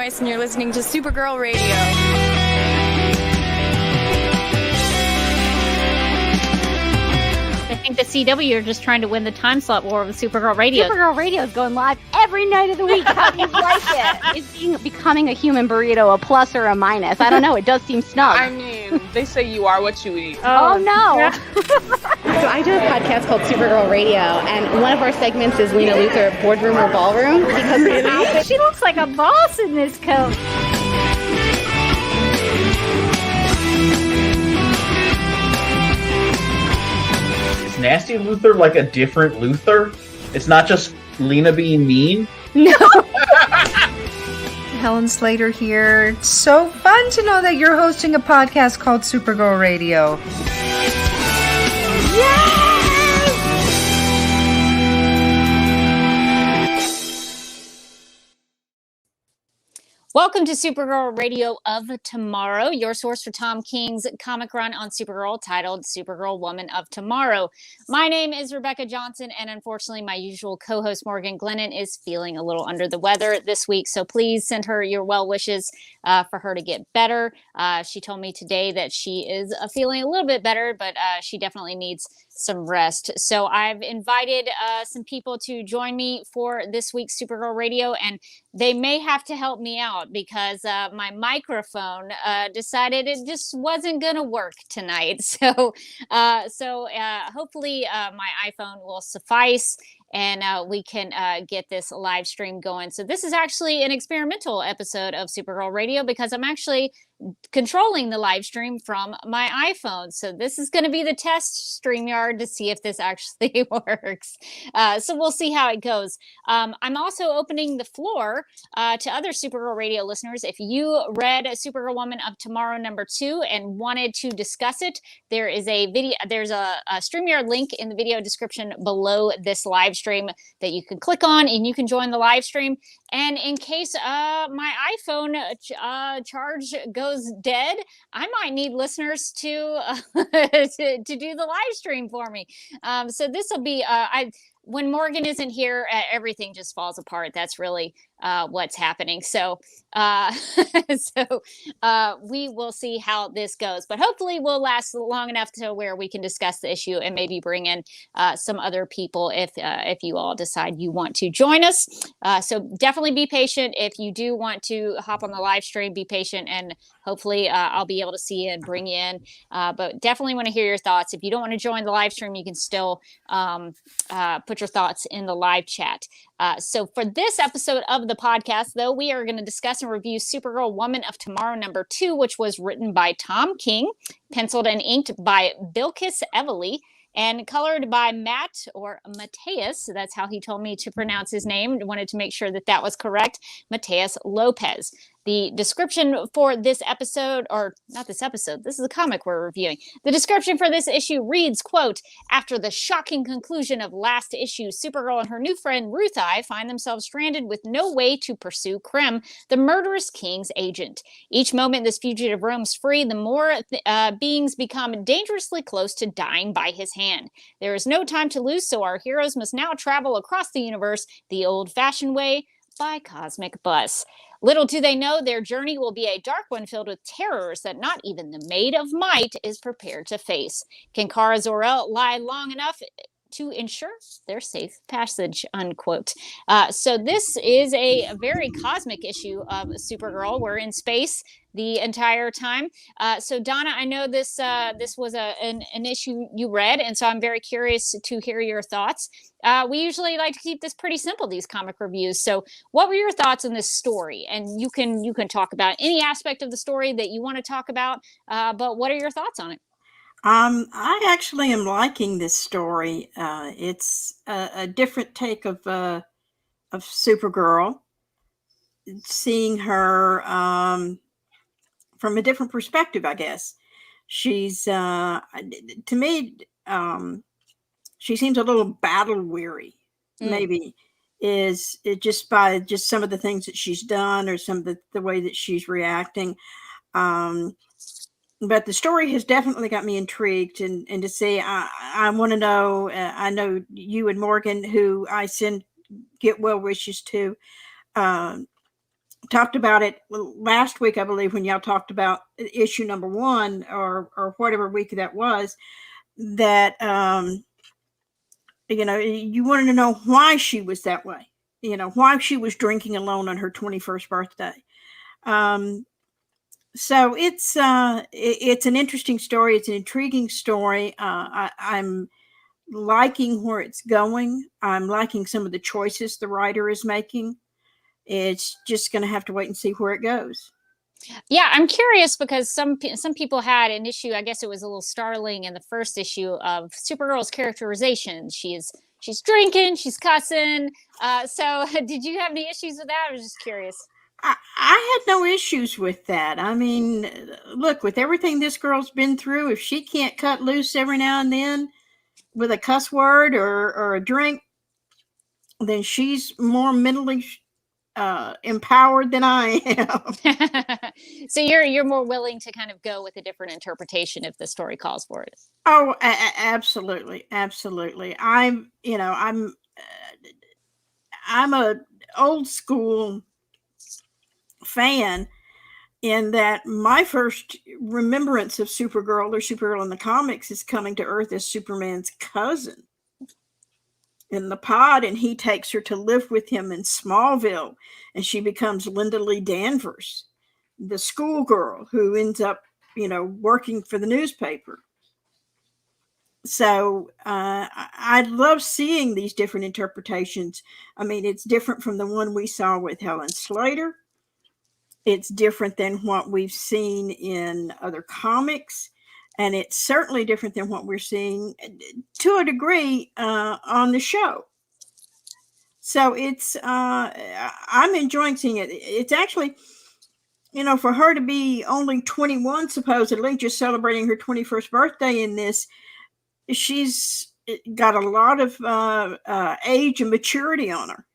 Rice, and you're listening to Supergirl Radio. I think the CW are just trying to win the time slot war with Supergirl Radio. Supergirl Radio is going live every night of the week. How do you like it? Is becoming a human burrito a plus or a minus? I don't know. It does seem snug. I mean, they say you are what you eat. Oh no. Yeah. So I do a podcast called Supergirl Radio, and one of our segments is Lena Luthor Boardroom or Ballroom. Because really? She looks like a boss in this coat. Is Nasty Luthor like a different Luthor? It's not just Lena being mean? No. Helen Slater here. It's so fun to know that you're hosting a podcast called Supergirl Radio. Welcome to Supergirl Radio of Tomorrow, your source for Tom King's comic run on Supergirl titled Supergirl Woman of Tomorrow. My name is Rebecca Johnson, and unfortunately my usual co-host Morgan Glennon is feeling a little under the weather this week, so please send her your well wishes for her to get better. She told me today that she is feeling a little bit better, but she definitely needs some rest. So I've invited some people to join me for this week's Supergirl Radio, and they may have to help me out because my microphone decided it just wasn't going to work tonight. So hopefully my iPhone will suffice and we can get this live stream going. So this is actually an experimental episode of Supergirl Radio because I'm actually controlling the live stream from my iPhone. So this is going to be the test StreamYard to see if this actually works. So we'll see how it goes. I'm also opening the floor to other Supergirl Radio listeners. If you read Supergirl Woman of Tomorrow #2 and wanted to discuss it, there is a video. There's a StreamYard link in the video description below this live stream that you can click on and you can join the live stream. And in case my iPhone charge goes dead, I might need listeners to to do the live stream for me. So this will be when Morgan isn't here, everything just falls apart. That's really what's happening. So we will see how this goes, but hopefully we'll last long enough to where we can discuss the issue and maybe bring in some other people if you all decide you want to join us. So definitely be patient. If you do want to hop on the live stream, be patient, and hopefully I'll be able to see you and bring you in. But definitely want to hear your thoughts. If you don't want to join the live stream, you can still put your thoughts in the live chat. So for this episode of the podcast, though, we are going to discuss and review Supergirl Woman of Tomorrow #2, which was written by Tom King, penciled and inked by Bilquis Evely, and colored by Mateus. That's how he told me to pronounce his name. Wanted to make sure that that was correct. Mateus Lopez. The description for this episode, or not this episode, this is a comic we're reviewing. The description for this issue reads, quote, "After the shocking conclusion of last issue, Supergirl and her new friend Ruth Eye find themselves stranded with no way to pursue Krem, the murderous king's agent. Each moment this fugitive roams free, the more beings become dangerously close to dying by his hand. There is no time to lose, so our heroes must now travel across the universe the old-fashioned way, by cosmic bus. Little do they know their journey will be a dark one filled with terrors that not even the Maid of Might is prepared to face. Can Kara Zor-El lie long enough to ensure their safe passage," unquote. So this is a very cosmic issue of Supergirl. We're in space the entire time. So Donna, I know this was an issue you read, and so I'm very curious to hear your thoughts. We usually like to keep this pretty simple, these comic reviews. So what were your thoughts on this story? And you can talk about any aspect of the story that you want to talk about, but what are your thoughts on it? I actually am liking this story. It's a different take of Supergirl, seeing her from a different perspective, I guess. She's to me, she seems a little battle weary. Maybe is it just by just some of the things that she's done or some of the way that she's reacting. But the story has definitely got me intrigued, and to see, I want to know, I know you and Morgan, who I get well wishes to, talked about it last week, I believe, when y'all talked about issue number 1 or whatever week that was, that, you wanted to know why she was that way, why she was drinking alone on her 21st birthday. So it's an interesting story. It's an intriguing story. I'm liking where it's going. I'm liking some of the choices the writer is making. It's just going to have to wait and see where it goes. Yeah, I'm curious because some people had an issue. I guess it was a little startling in the first issue of Supergirl's characterization. She's drinking, she's cussing. So did you have any issues with that? I was just curious. I had no issues with that. I mean, look, with everything this girl's been through, if she can't cut loose every now and then with a cuss word or a drink, then she's more mentally empowered than I am. So you're more willing to kind of go with a different interpretation if the story calls for it. Oh, absolutely, absolutely. I'm a old school fan in that my first remembrance of Supergirl or Supergirl in the comics is coming to Earth as Superman's cousin in the pod, and he takes her to live with him in Smallville, and she becomes Linda Lee Danvers, the schoolgirl who ends up, working for the newspaper. So I love seeing these different interpretations. I mean, it's different from the one we saw with Helen Slater. It's different than what we've seen in other comics. And it's certainly different than what we're seeing to a degree on the show. So it's, I'm enjoying seeing it. It's actually, for her to be only 21, supposedly, just celebrating her 21st birthday in this, she's got a lot of age and maturity on her.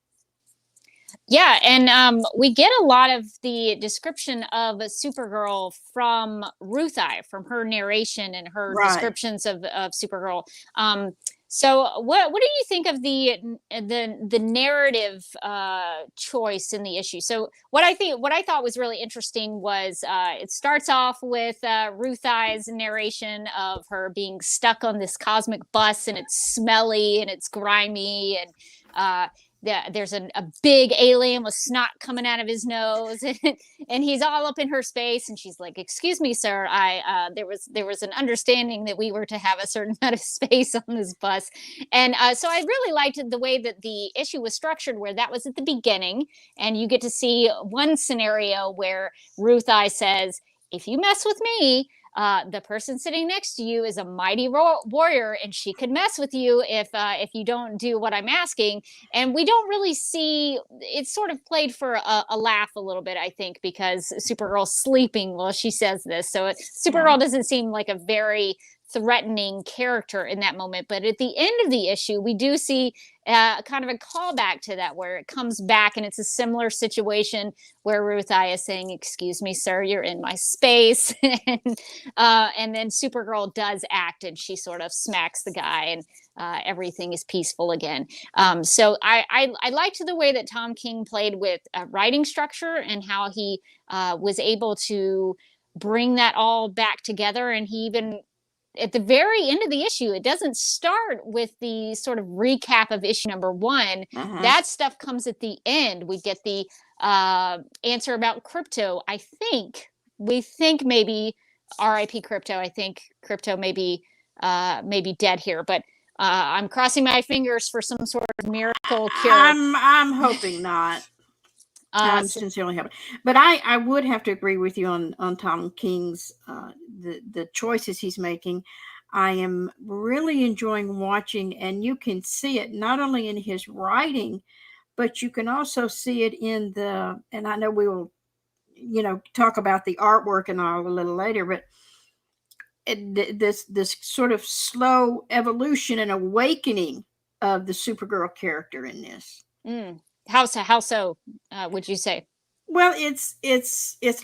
Yeah, and we get a lot of the description of a Supergirl from Ruthai, from her narration and her descriptions of Supergirl. So what do you think of the narrative choice in the issue? So what I thought was really interesting was it starts off with Ruthai's narration of her being stuck on this cosmic bus, and it's smelly and it's grimy, and there's a big alien with snot coming out of his nose, and he's all up in her space, and she's like, "Excuse me, sir, there was an understanding that we were to have a certain amount of space on this bus," and so I really liked the way that the issue was structured, where that was at the beginning, and you get to see one scenario where Ruthai says, "If you mess with me, the person sitting next to you is a mighty warrior, and she could mess with you if you don't do what I'm asking." And we don't really see, it's sort of played for a laugh a little bit, I think, because Supergirl's sleeping while she says this. So Supergirl doesn't seem like a very threatening character in that moment. But at the end of the issue, we do see kind of a callback to that, where it comes back, and it's a similar situation where Ruthai is saying, "Excuse me, sir, you're in my space." And then Supergirl does act, and she sort of smacks the guy, and everything is peaceful again. So I liked the way that Tom King played with writing structure and how he was able to bring that all back together. And he even, at the very end of the issue, it doesn't start with the sort of recap of issue number 1. That stuff comes at the end. We get the answer about Crypto. We think maybe R.I.P. Crypto. I think Crypto may be dead here, but I'm crossing my fingers for some sort of miracle cure. I'm hoping not. I'm sincerely hoping, but I would have to agree with you on Tom King's the choices he's making. I am really enjoying watching, and you can see it not only in his writing, but you can also see it in and I know we will, talk about the artwork and all a little later, but this sort of slow evolution and awakening of the Supergirl character in this. How so would you say? Well, it's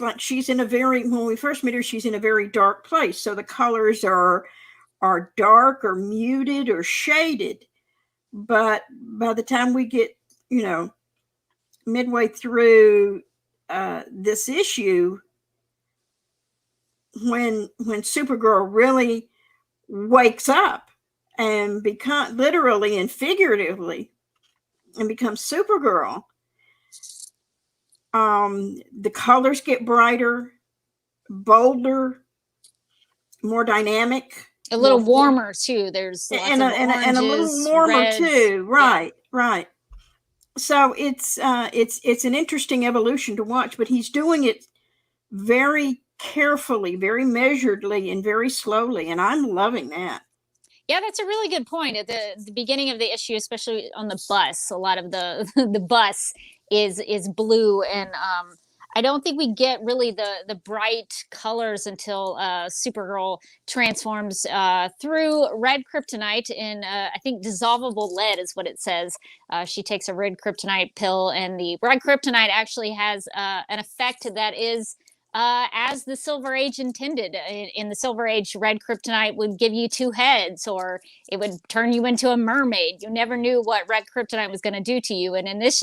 like she's in when we first meet her, she's in a very dark place. So the colors are dark or muted or shaded. But by the time we get, midway through this issue when Supergirl really wakes up and become literally and figuratively and becomes Supergirl. The colors get brighter, bolder, more dynamic, a little warmer too. There's lots and of a little warmer reds. too. Right, right. So it's an interesting evolution to watch, but he's doing it very carefully, very measuredly, and very slowly, and I'm loving that. Yeah, that's a really good point. At the beginning of the issue, especially on the bus, a lot of the the bus is blue, and I don't think we get really the bright colors until Supergirl transforms through red kryptonite in I think dissolvable lead is what it says. She takes a red kryptonite pill, and the red kryptonite actually has an effect that is as the Silver Age intended. In the Silver Age, red kryptonite would give you two heads, or it would turn you into a mermaid. You never knew what red kryptonite was going to do to you. And in this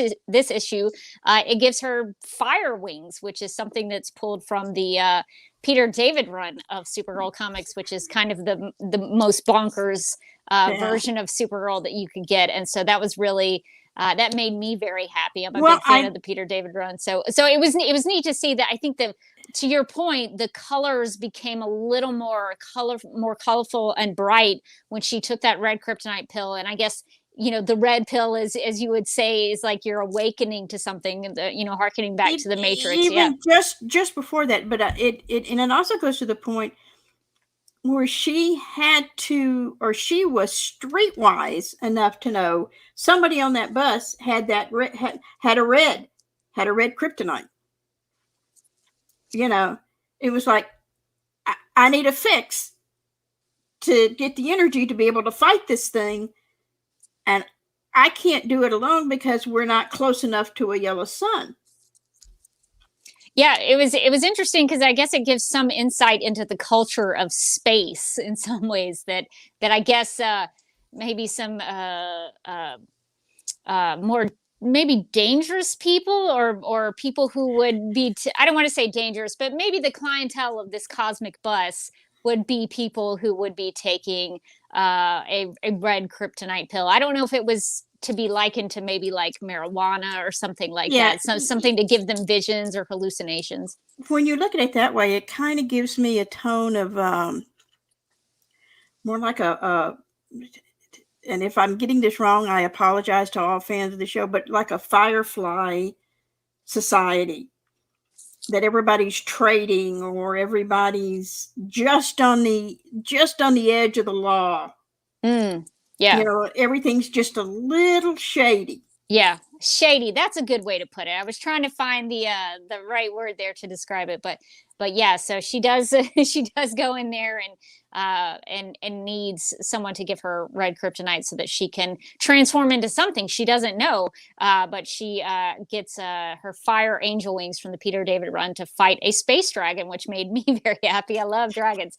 issue, it gives her fire wings, which is something that's pulled from the Peter David run of Supergirl comics, which is kind of the most bonkers version of Supergirl that you could get. And so that was really that made me very happy. I'm a big fan of the Peter David run. So it was neat to see that. I think that, to your point, the colors became a little more colorful and bright when she took that red kryptonite pill. And I guess, the red pill is, as you would say, is like you're awakening to something, harkening back to the Matrix. Even just before that, but it also goes to the point where she was streetwise enough to know somebody on that bus had a red kryptonite. It was like, I need a fix to get the energy to be able to fight this thing. And I can't do it alone because we're not close enough to a yellow sun. Yeah, it was interesting because I guess it gives some insight into the culture of space in some ways that I guess maybe some more maybe dangerous people or people who would be I don't want to say dangerous, but maybe the clientele of this cosmic bus would be people who would be taking a red kryptonite pill. I don't know if it was to be likened to maybe like marijuana or something like that. So something to give them visions or hallucinations. When you look at it that way, it kind of gives me a tone of more like and if I'm getting this wrong, I apologize to all fans of the show, but like a Firefly society that everybody's trading or everybody's just on the edge of the law. Yeah. Everything's just a little shady. Yeah. Shady. That's a good way to put it. I was trying to find the right word there to describe it, but yeah, so she does go in there and needs someone to give her red kryptonite so that she can transform into something she doesn't know. But she gets her fire angel wings from the Peter David run to fight a space dragon, which made me very happy. I love dragons.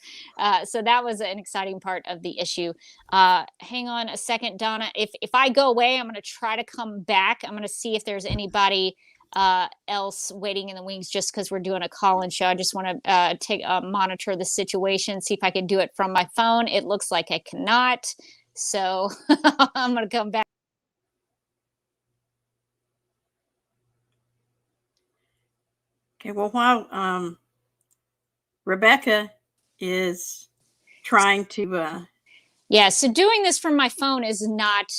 So that was an exciting part of the issue. Hang on a second, Donna. If I go away, I'm going to try to come back. I'm going to see if there's anybody else waiting in the wings, just because we're doing a call-in show. I just want to monitor the situation, see if I can do it from my phone. It looks like I cannot, so I'm going to come back. Okay, well, while Rebecca is trying to so doing this from my phone is not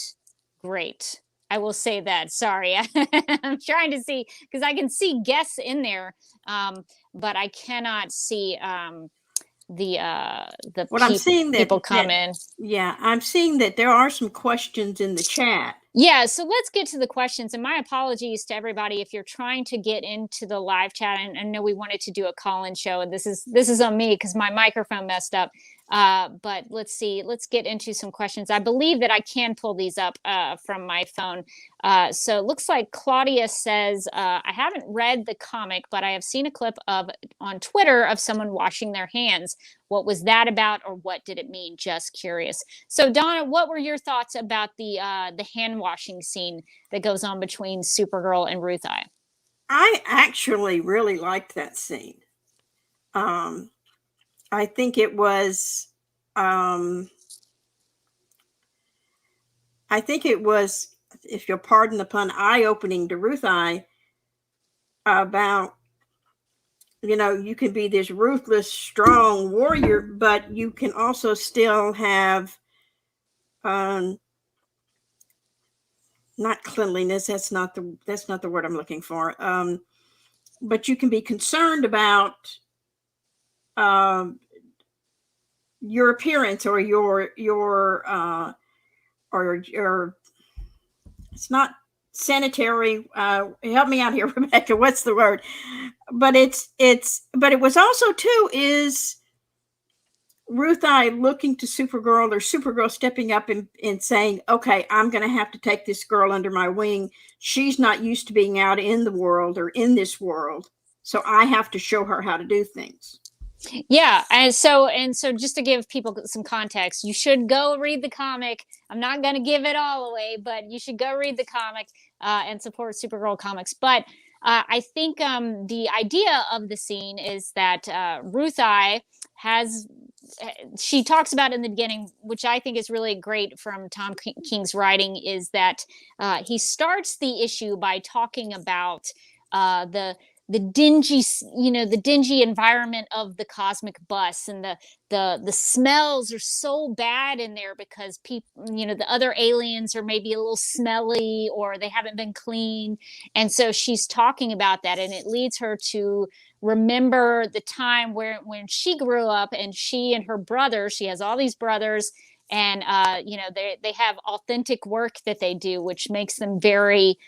great. I will say that. Sorry. I'm trying to see, because I can see guests in there, but I cannot see I'm seeing people come in. Yeah, I'm seeing that there are some questions in the chat. Yeah, so let's get to the questions. And my apologies to everybody if you're trying to get into the live chat. And I know we wanted to do a call-in show, and this is on me because my microphone messed up. But let's see. Let's get into some questions. I believe that I can pull these up from my phone. So it looks like Claudia says, I haven't read the comic, but I have seen a clip on Twitter of someone washing their hands. What was that about, or what did it mean? Just curious. So Donna, what were your thoughts about the hand washing scene that goes on between Supergirl and Ruth-Eye? I actually really liked that scene. I think it was, if you'll pardon the pun, eye-opening to Ruthie about, you can be this ruthless, strong warrior, but you can also still have, not cleanliness. That's not the word I'm looking for. But you can be concerned about your appearance or your it's not sanitary. Help me out here, Rebecca. What's the word? But but it was also too is Ruthie looking to Supergirl, or Supergirl stepping up and saying, okay, I'm going to have to take this girl under my wing. She's not used to being out in the world or in this world. So I have to show her how to do things. Yeah, and so just to give people some context, you should go read the comic. I'm not going to give it all away, but you should go read the comic and support Supergirl comics. But I think the idea of the scene is that Ruthie she talks about in the beginning, which I think is really great from Tom King's writing, is that he starts the issue by talking about the dingy environment of the cosmic bus, and the smells are so bad in there because people, the other aliens are maybe a little smelly or they haven't been clean. And so she's talking about that, and it leads her to remember the time when she grew up, and she and her brother, she has all these brothers, and they have authentic work that they do, which makes them very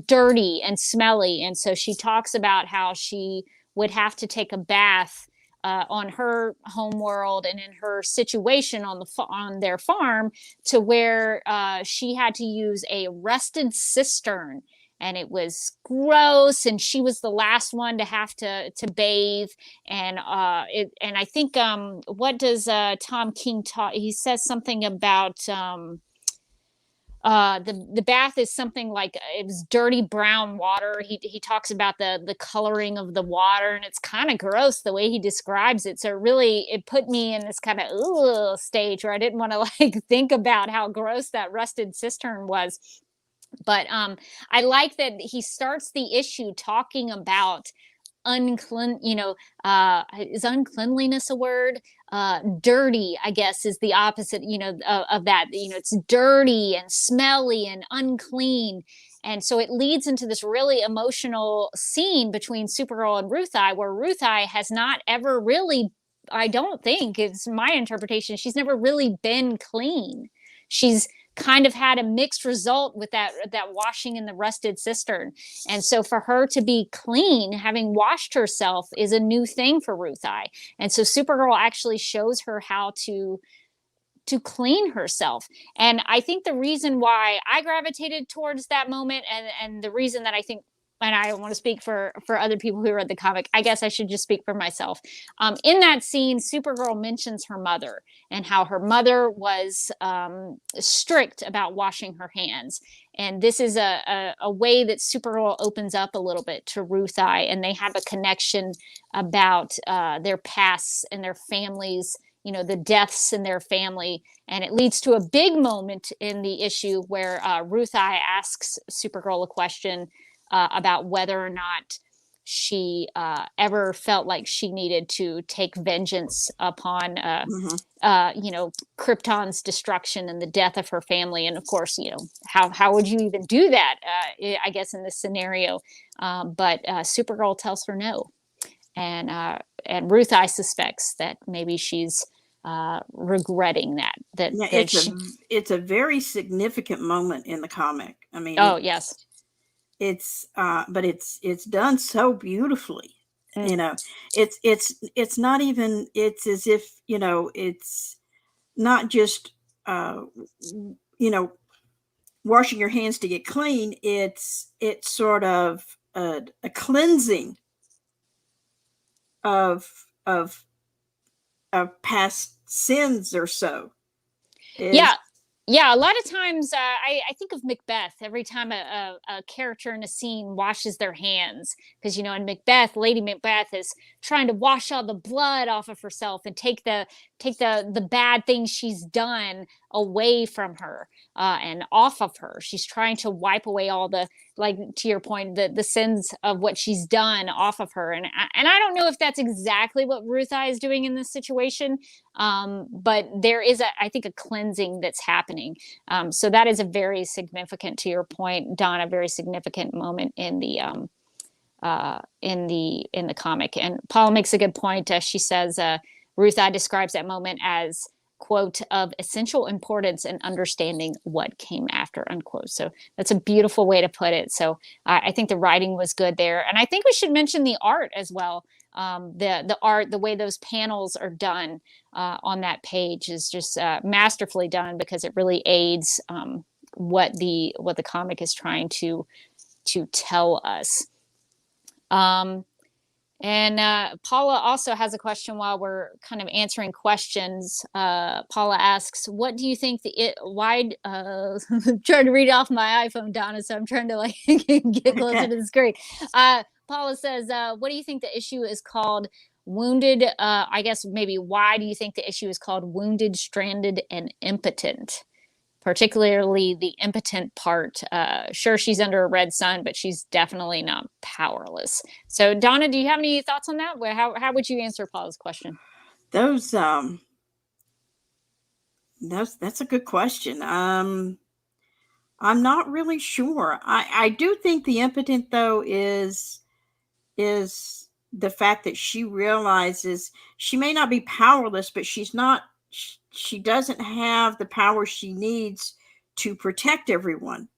dirty and smelly. And so she talks about how she would have to take a bath on her home world and in her situation on their farm, to where she had to use a rusted cistern, and it was gross, and she was the last one to have to bathe. And I think what does Tom King talk? He says something about the bath is something like it was dirty brown water. He talks about the coloring of the water, and it's kind of gross the way he describes it. So it put me in this kind of stage where I didn't want to like think about how gross that rusted cistern was. But I like that he starts the issue talking about is uncleanliness a word? Dirty, I guess, is the opposite, of that. It's dirty and smelly and unclean. And so it leads into this really emotional scene between Supergirl and Ruthie, where Ruthie has not ever really, I don't think, it's my interpretation, she's never really been clean. She's kind of had a mixed result with that washing in the rusted cistern. And so for her to be clean, having washed herself, is a new thing for Ruthie. And so Supergirl actually shows her how to clean herself. And I think the reason why I gravitated towards that moment, and the reason that I think, and I don't want to speak for other people who read the comic, I guess I should just speak for myself. In that scene, Supergirl mentions her mother, and how her mother was strict about washing her hands. And this is a way that Supergirl opens up a little bit to Ruthie, and they have a connection about their pasts and their families, the deaths in their family. And it leads to a big moment in the issue where Ruthie asks Supergirl a question about whether or not she ever felt like she needed to take vengeance upon, Krypton's destruction and the death of her family. And of course, how would you even do that, I guess, in this scenario? But Supergirl tells her no. And Ruthie suspects that maybe she's regretting that. It's a very significant moment in the comic. I mean, oh yes. But it's done so beautifully. It's not even, it's as if, it's not just, washing your hands to get clean. It's sort of a cleansing of past sins or so. Yeah. Yeah, a lot of times I think of Macbeth every time a character in a scene washes their hands. Because, in Macbeth, Lady Macbeth is trying to wash all the blood off of herself and take the bad things she's done away from her and off of her. She's trying to wipe away all the, like, to your point, the sins of what she's done off of her. And I don't know if that's exactly what Ruth I is doing in this situation, but there is I think a cleansing that's happening. So that is a very significant, to your point, Donna, very significant moment in the comic. And Paula makes a good point. She says Ruth I describes that moment as, quote, of essential importance in understanding what came after, unquote. So that's a beautiful way to put it. So I think the writing was good there. And I think we should mention the art as well. The art, the way those panels are done on that page is just masterfully done, because it really aids what the comic is trying to tell us. And Paula also has a question while we're kind of answering questions. Paula asks, what do you think I'm trying to read off my iPhone, Donna, so I'm trying to get closer to the screen. Paula says, what do you think the issue is called? Wounded, I guess maybe why do you think the issue is called Wounded, Stranded, and Impotent? Particularly the impotent part. Sure, she's under a red sun, but she's definitely not powerless. So, Donna, do you have any thoughts on that? How would you answer Paula's question? That's a good question. I'm not really sure. I do think the impotent, though, is the fact that she realizes she may not be powerless, but she doesn't have the power she needs to protect everyone.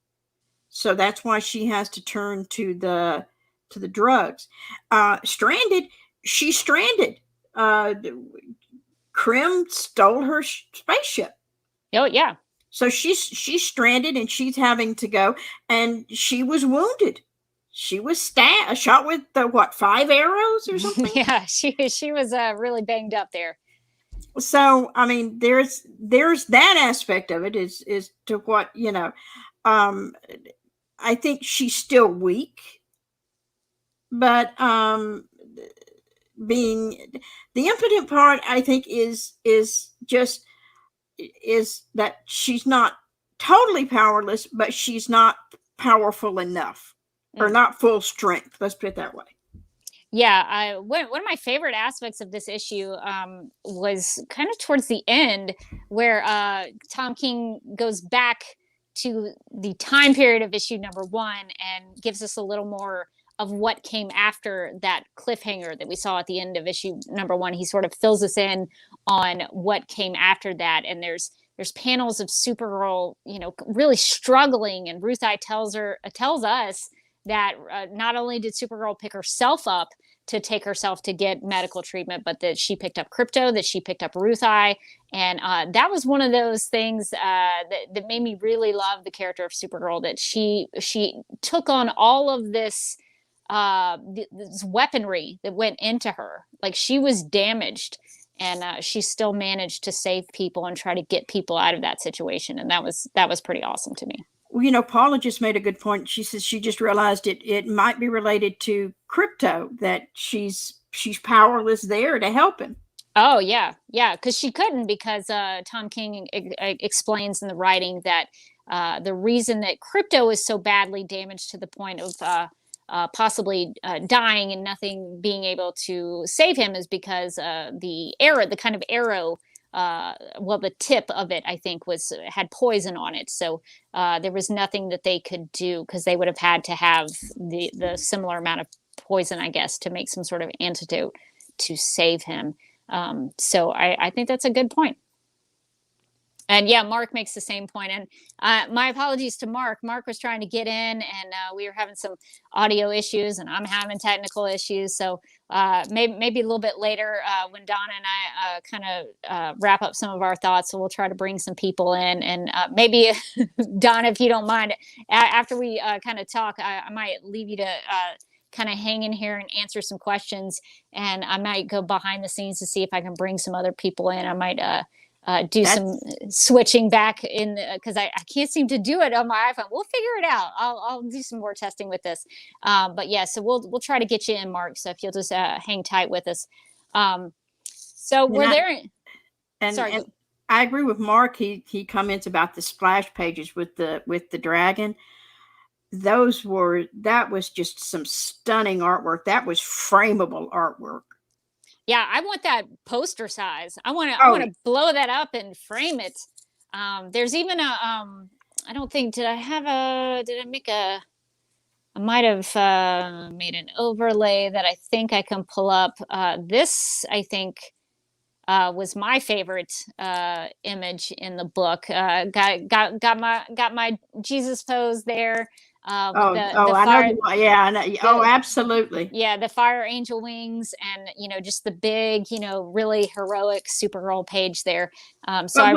So that's why she has to turn to the drugs. Stranded, she's stranded. Krim stole her spaceship. Oh, yeah. So she's stranded, and she's having to go, and she was wounded. She was shot with 5 arrows or something? Yeah, she was really banged up there. So, I mean, there's that aspect of it is to what, I think she's still weak, but being the impotent part, I think is that she's not totally powerless, but she's not powerful enough, or not full strength. Let's put it that way. Yeah, one of my favorite aspects of this issue was kind of towards the end, where Tom King goes back to the time period of issue number 1 and gives us a little more of what came after that cliffhanger that we saw at the end of issue number 1. He sort of fills us in on what came after that, and there's panels of Supergirl, really struggling, and Ruth I tells us that not only did Supergirl pick herself up to take herself to get medical treatment, but that she picked up Crypto, that she picked up Ruth I. And that was one of those things that made me really love the character of Supergirl, that she took on all of this weaponry that went into her. Like, she was damaged, and she still managed to save people and try to get people out of that situation. And that was pretty awesome to me. Well, Paula just made a good point. She says she just realized it might be related to Crypto, that she's powerless there to help him. Oh, yeah. Yeah, because she couldn't, because Tom King explains in the writing that the reason that Crypto is so badly damaged to the point of possibly dying and nothing being able to save him is because the kind of arrow, the tip of it, I think, had poison on it. So there was nothing that they could do, because they would have had to have the similar amount of poison, I guess, to make some sort of antidote to save him. So I think that's a good point. And yeah, Mark makes the same point. And my apologies to Mark. Mark was trying to get in, and we were having some audio issues, and I'm having technical issues. So maybe a little bit later, when Donna and I kind of wrap up some of our thoughts, so we'll try to bring some people in. And maybe, Donna, if you don't mind, after we kind of talk, I might leave you to kind of hang in here and answer some questions. And I might go behind the scenes to see if I can bring some other people in. I might do some switching back in because I can't seem to do it on my iPhone. We'll figure it out. I'll do some more testing with this. But yeah, so we'll try to get you in, Mark. So if you'll just hang tight with us. So And we're I- there. And, Sorry. and I agree with Mark. He comments about the splash pages with the dragon. That was just some stunning artwork. That was frameable artwork. Yeah, I want that poster size. I want Oh. to blow that up and frame it. There's even a I don't think did I make a I might have made an overlay that I think I can pull up. This I think was my favorite image in the book. Got my Jesus pose there. I fire, know. Yeah, I know. Absolutely. yeah, the fire angel wings, and just the big, really heroic Supergirl page there. So But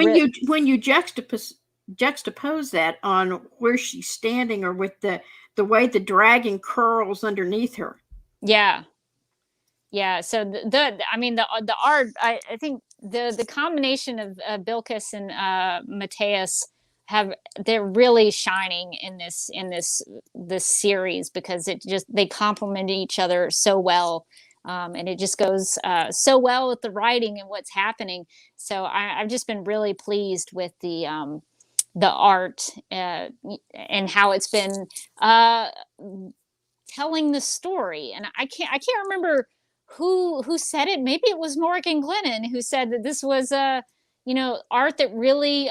when you juxtapose that on where she's standing, or with the way the dragon curls underneath her. yeah. So the art, I think the combination of Bilquis and Mateus they're really shining in this series, because they complement each other so well, and it just goes so well with the writing and what's happening. So I've just been really pleased with the art and how it's been telling the story. And I can't remember who said it. Maybe it was Morgan Glennon who said that this was art that really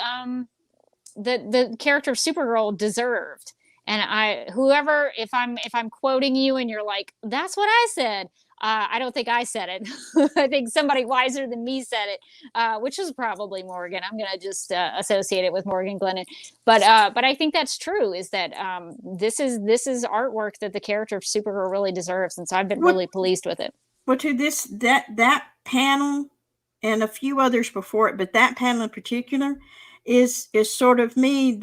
the character of Supergirl deserved. And if I'm quoting you and you're like, that's what I said, I don't think I said it. I think somebody wiser than me said it, which is probably Morgan. I'm gonna just associate it with Morgan Glennon. But I think that's true. Is that this is artwork that the character of Supergirl really deserves, and so I've been really pleased with it. Well, to that panel and a few others before it, but that panel in particular is sort of me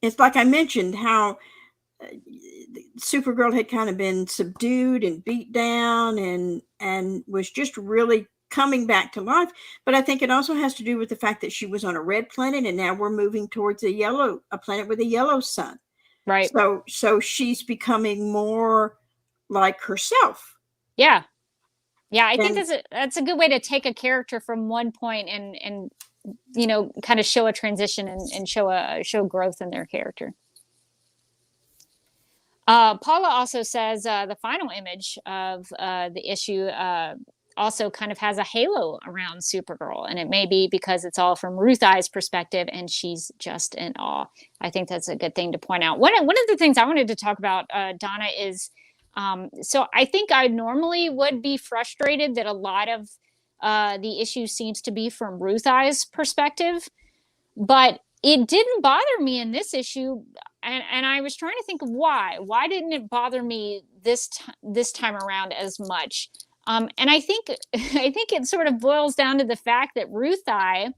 it's like I mentioned how Supergirl had kind of been subdued and beat down and was just really coming back to life. But I think it also has to do with the fact that she was on a red planet, and now we're moving towards a planet with a yellow sun. Right. So she's becoming more like herself. Yeah. I think that's a good way to take a character from one point and kind of show a transition and show growth in their character. Paula also says the final image of the issue also kind of has a halo around Supergirl, and it may be because it's all from Ruth Eye's perspective, and she's just in awe. I think that's a good thing to point out. One of the things I wanted to talk about, Donna, is so I think I normally would be frustrated that a lot of the issue seems to be from Ruth Eye's perspective, but it didn't bother me in this issue. And I was trying to think of why. Why didn't it bother me this time around as much? And I think it sort of boils down to the fact that Ruth Eye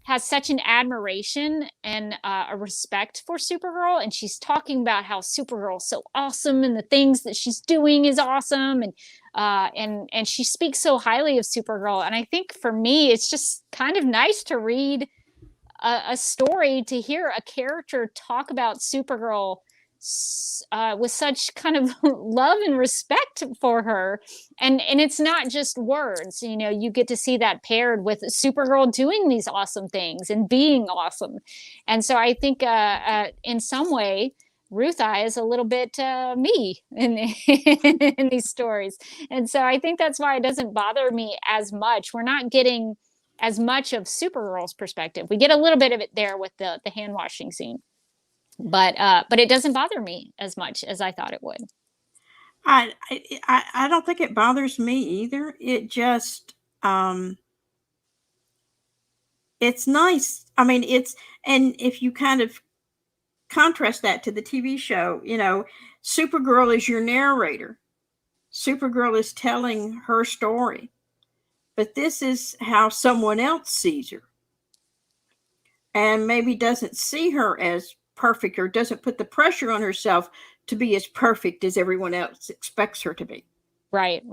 has such an admiration and a respect for Supergirl, and she's talking about how Supergirl is so awesome and the things that she's doing is awesome, and she speaks so highly of Supergirl. And I think for me, it's just kind of nice to read a story, to hear a character talk about Supergirl with such kind of love and respect for her, and it's not just words. You get to see that paired with Supergirl doing these awesome things and being awesome. And so I think in some way Ruth Eye is a little bit me in these stories, and so I think that's why it doesn't bother me as much. We're not getting as much of Supergirl's perspective. We get a little bit of it there with the hand washing scene, but it doesn't bother me as much as I thought it would. I don't think it bothers me either. It just it's nice. I mean, and if you kind of contrast that to the TV show, Supergirl is your narrator. Supergirl is telling her story. But this is how someone else sees her, and maybe doesn't see her as perfect, or doesn't put the pressure on herself to be as perfect as everyone else expects her to be. Right.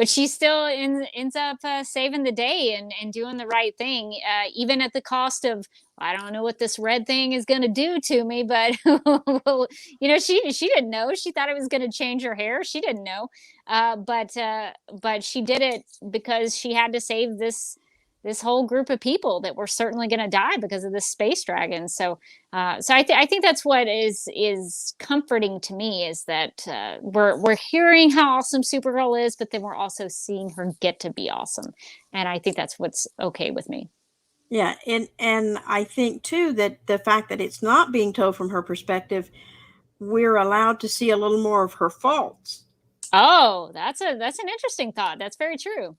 but she still ends up saving the day and doing the right thing, even at the cost of, I don't know what this red thing is going to do to me, but well, she didn't know. She thought it was going to change her hair. She didn't know, but she did it because she had to save this whole group of people that were certainly going to die because of this space dragon. So I think that's what is comforting to me, is that we're hearing how awesome Supergirl is, but then we're also seeing her get to be awesome, and I think that's what's okay with me. Yeah, and I think too that the fact that it's not being told from her perspective, we're allowed to see a little more of her faults. Oh, that's an interesting thought. That's very true.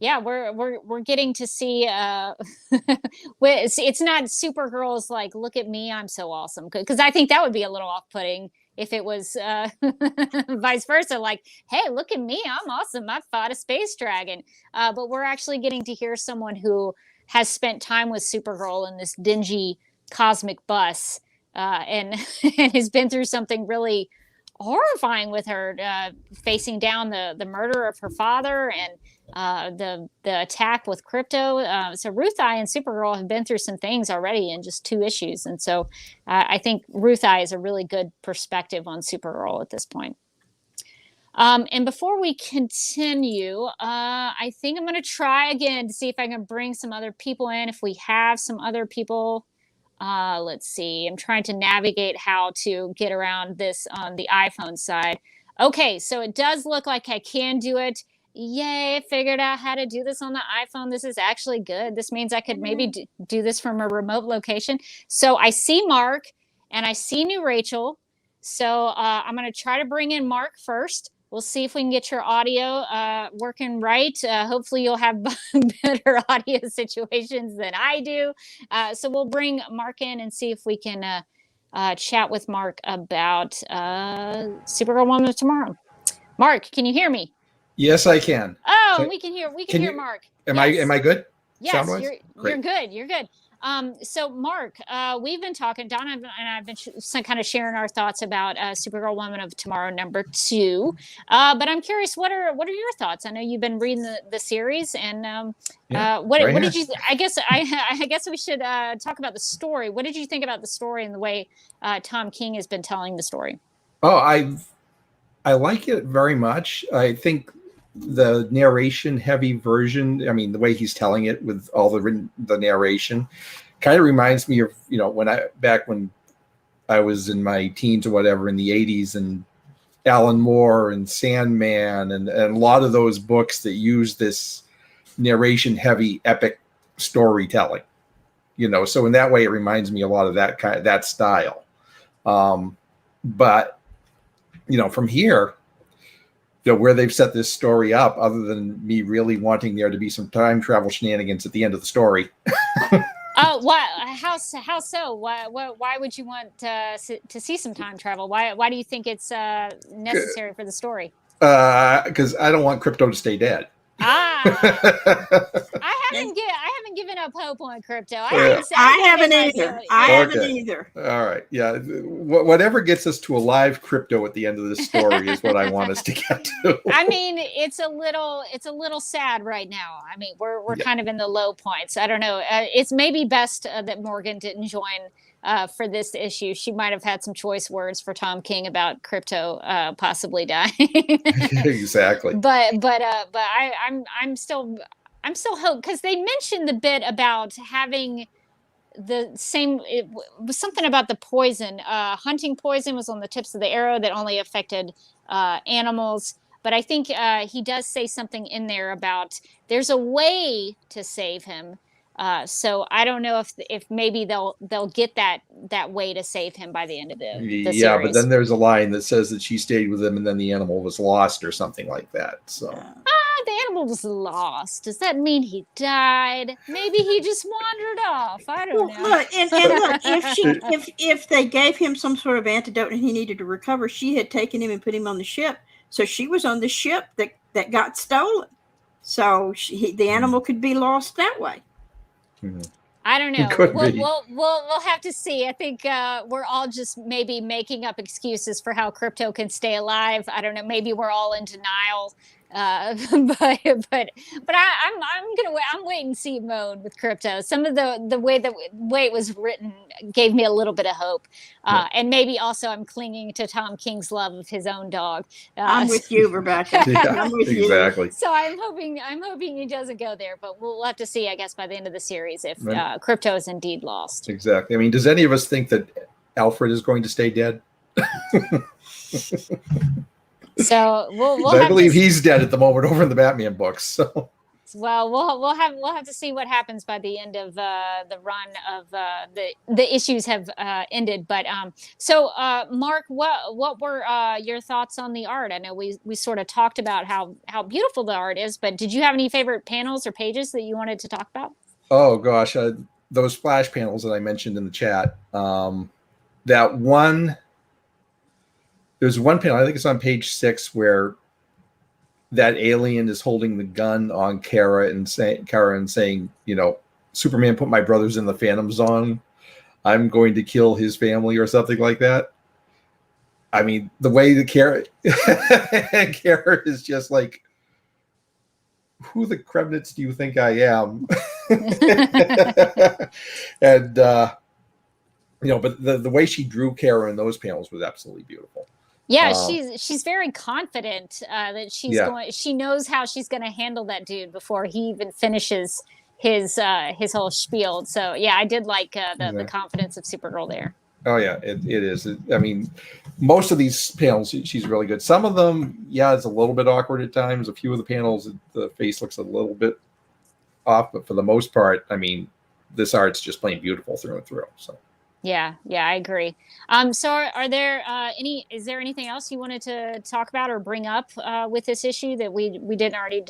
Yeah, we're getting to see it's not Supergirl's like, look at me, I'm so awesome, because I think that would be a little off-putting if it was vice versa, like, hey, look at me, I'm awesome, I fought a space dragon. But we're actually getting to hear someone who has spent time with Supergirl in this dingy cosmic bus, and and has been through something really horrifying with her, facing down the murder of her father and the attack with Crypto. So Ruth-Eye and Supergirl have been through some things already in just 2 issues, and so I think Ruth-Eye is a really good perspective on Supergirl at this point. And before we continue, I think I'm going to try again to see if I can bring some other people in. If we have some other people, let's see. I'm trying to navigate how to get around this on the iPhone side. Okay, so it does look like I can do it. Yay, I figured out how to do this on the iPhone. This is actually good. This means I could maybe do this from a remote location. So I see Mark and I see new Rachel. So I'm going to try to bring in Mark first. We'll see if we can get your audio working right. Hopefully you'll have better audio situations than I do. So we'll bring Mark in and see if we can chat with Mark about Supergirl Woman of Tomorrow. Mark, can you hear me? Yes, I can. Oh, we can hear Mark. Am I good? Yes, you're good. You're good. So Mark, we've been talking, Donna and I've been kind of sharing our thoughts about Supergirl Woman of Tomorrow #2. But I'm curious, what are your thoughts? I know you've been reading the series, and what did you? I guess we should talk about the story. What did you think about the story and the way Tom King has been telling the story? Oh, I like it very much. I think the narration heavy version, I mean, the way he's telling it with all the narration kind of reminds me of, when I was in my teens or whatever in the 80s, and Alan Moore and Sandman and a lot of those books that use this narration heavy epic storytelling, so in that way it reminds me a lot of that style. But from here, where they've set this story up, other than me really wanting there to be some time travel shenanigans at the end of the story. Oh, why? How so? Why would you want to see some time travel? Why do you think it's necessary for the story? Because I don't want Crypto to stay dead. I haven't given up hope on Crypto. I haven't either. All right. Yeah. Whatever gets us to a live Crypto at the end of this story is what I want us to get to. I mean, it's a little sad right now. I mean, we're kind of in the low points. I don't know. It's maybe best that Morgan didn't join for this issue. She might have had some choice words for Tom King about Crypto possibly dying. Exactly. But I'm still hoping, because they mentioned the bit about having the same. It was something about the poison. Hunting poison was on the tips of the arrow that only affected animals. But I think he does say something in there about there's a way to save him. So I don't know if maybe they'll get that way to save him by the end of the series. Yeah, but then there's a line that says that she stayed with him and then the animal was lost or something like that. So the animal was lost. Does that mean he died? Maybe he just wandered off. I don't know. Look, and look, if they gave him some sort of antidote and he needed to recover, she had taken him and put him on the ship. So she was on the ship that got stolen. So the animal could be lost that way. Mm-hmm. I don't know. Could be. We'll have to see. I think we're all just maybe making up excuses for how crypto can stay alive. I don't know. Maybe we're all in denial. But I'm wait and see mode with crypto. Some of the way it was written gave me a little bit of hope, and maybe also I'm clinging to Tom King's love of his own dog. I'm with you, Rebecca. Yeah, I'm with exactly. you. So I'm hoping he doesn't go there, but we'll have to see, I guess, by the end of the series if crypto is indeed lost. Exactly. I mean, does any of us think that Alfred is going to stay dead? So I believe he's dead at the moment over in the Batman books. So, well, we'll have to see what happens by the end of the run of the issues have ended. But so Mark, what were your thoughts on the art? I know we sort of talked about how beautiful the art is, but did you have any favorite panels or pages that you wanted to talk about? oh gosh, those splash panels that I mentioned in the chat. That one. There's one panel, I think it's on page 6, where that alien is holding the gun on Kara and saying, you know, Superman put my brothers in the Phantom Zone. I'm going to kill his family or something like that. I mean, the way the Kara is just like, who the Kremnitz do you think I am? And, you know, but the way she drew Kara in those panels was absolutely beautiful. Yeah, she's very confident that she knows how she's going to handle that dude before he even finishes his whole spiel. So yeah, I did like the confidence of Supergirl there. Oh yeah, it is. I mean, most of these panels she's really good. Some of them, yeah, it's a little bit awkward at times. A few of the panels, the face looks a little bit off, but for the most part, I mean, this art's just plain beautiful through and through. So. Yeah, I agree. So are there is there anything else you wanted to talk about or bring up with this issue that we didn't already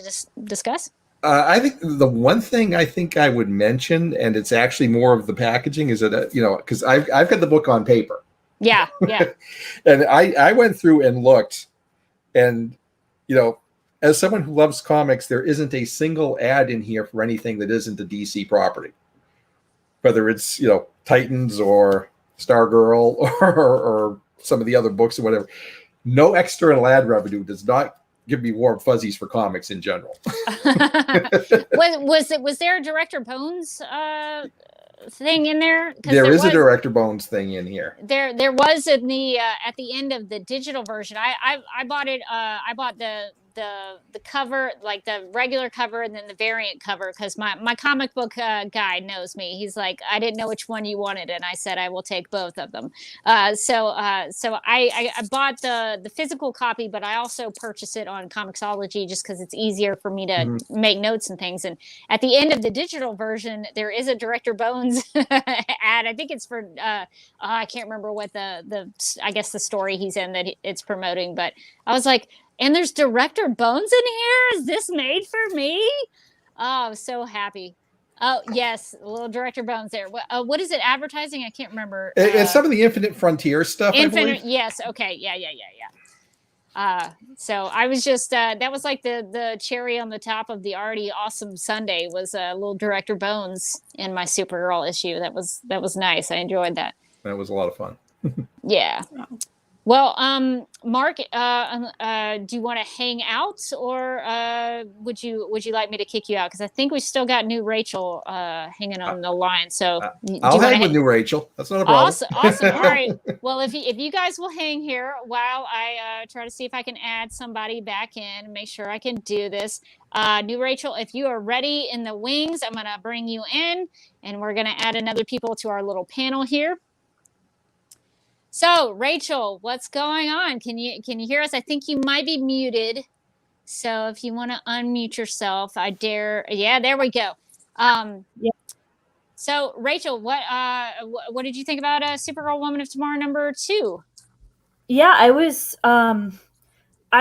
discuss? I think the one thing I think I would mention, and it's actually more of the packaging, is that you know, because I've got the book on paper. Yeah. And I went through and looked, and you know, as someone who loves comics, there isn't a single ad in here for anything that isn't a DC property. Whether it's, you know, Titans or Stargirl or some of the other books or whatever, no external ad revenue does not give me warm fuzzies for comics in general. was there a Director Bones thing in there? There is a Director Bones thing in here. There was in the at the end of the digital version. I bought it. I bought the cover, like the regular cover, and then the variant cover, because my comic book guy knows me. He's like, I didn't know which one you wanted, and I said I will take both of them. So I bought the physical copy, but I also purchased it on Comixology just because it's easier for me to make notes and things. And at the end of the digital version, there is a Director Bones ad. I think it's for I can't remember what the I guess the story he's in that it's promoting, but I was like, and there's Director Bones in here? Is this made for me? Oh, I'm so happy. Oh, yes, a little Director Bones there. What is it, advertising? I can't remember. It's some of the Infinite Frontier stuff, I believe. Yes, okay, yeah. So I was just, that was like the cherry on the top of the already awesome Sunday was a little Director Bones in my Supergirl issue. That was nice. I enjoyed that. That was a lot of fun. Yeah. Well, Mark, do you want to hang out, or would you like me to kick you out? Because I think we still got new Rachel hanging on the line. So I'll hang with new Rachel. That's not a problem. Awesome. All right. Well, if you guys will hang here while I try to see if I can add somebody back in and make sure I can do this. New Rachel, if you are ready in the wings, I'm gonna bring you in, and we're gonna add another people to our little panel here. So, Rachel, what's going on? Can you hear us? I think you might be muted. So, if you want to unmute yourself, I dare. Yeah, there we go. Yeah. So, Rachel, what did you think about Supergirl Woman of Tomorrow #2? Yeah, I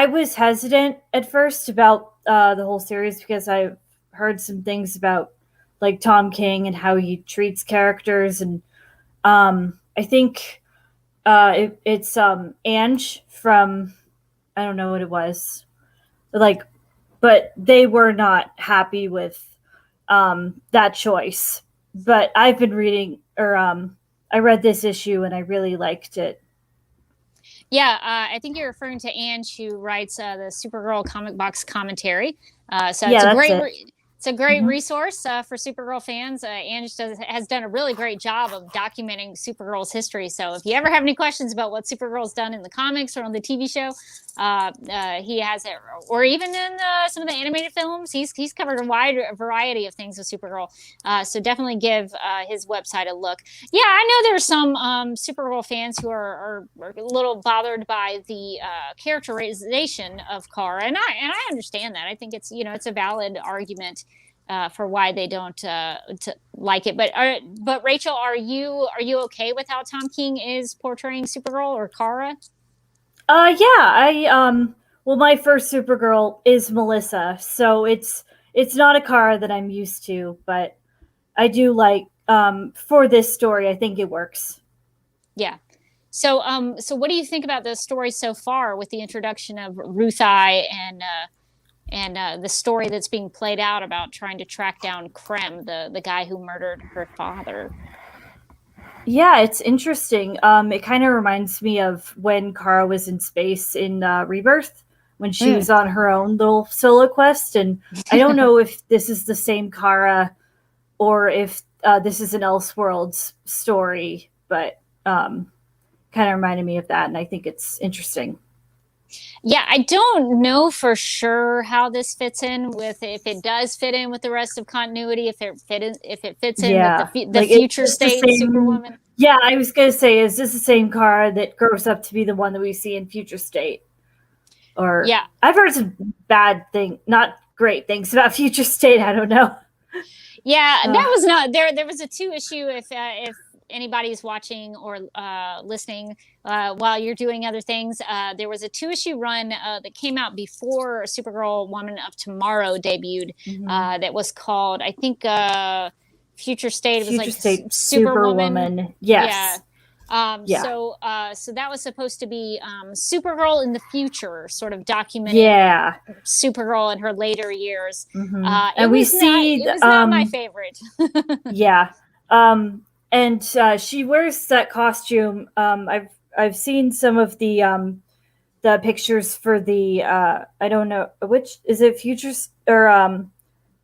was hesitant at first about the whole series because I heard some things about like Tom King and how he treats characters, and I think it's Ange from, I don't know what it was, but they were not happy with that choice. but I've been reading, or I read this issue and I really liked it. Yeah, I think you're referring to Ange, who writes the Supergirl comic box commentary. So Yeah, it's a that's great, it. it's a great Mhm. resource for Supergirl fans. Ange has done a really great job of documenting Supergirl's history. So if you ever have any questions about what Supergirl's done in the comics or on the TV show, he has it, or even in some of the animated films. He's covered a wide variety of things with Supergirl. So definitely give his website a look. Yeah, I know there's some Supergirl fans who are a little bothered by the characterization of Kara, and I understand that. I think it's it's a valid argument for why they don't to like it. But Rachel, are you okay with how Tom King is portraying Supergirl or Kara? Yeah, well, my first Supergirl is Melissa, so it's not a Kara that I'm used to, but I do like for this story, I think it works. Yeah. So so what do you think about the story so far with the introduction of Ruth Eye and the story that's being played out about trying to track down Krem, the guy who murdered her father? Yeah, it's interesting. It kind of reminds me of when Kara was in space in Rebirth, when she was on her own little solo quest. And I don't know if this is the same Kara or if this is an Elseworlds story, but kind of reminded me of that. And I think it's interesting. Yeah, I don't know for sure how this fits in with, if it does fit in with the rest of continuity, if it fits in with the future state Superwoman. Yeah, I was gonna say, is this the same Kara that grows up to be the one that we see in future state? Or yeah, I've heard some not great things about future state. I don't know. Yeah, that was not there. There was a 2-issue. If anybody's watching or listening while you're doing other things, there was a 2-issue run that came out before Supergirl Woman of Tomorrow debuted. That was called, I think, Future State. It was like Superwoman. Yes. Yeah. So that was supposed to be Supergirl in the future, sort of documenting Supergirl in her later years. And we see it was not my favorite. Yeah. And she wears that costume. I've seen some of the pictures for the I don't know which is it, Futures or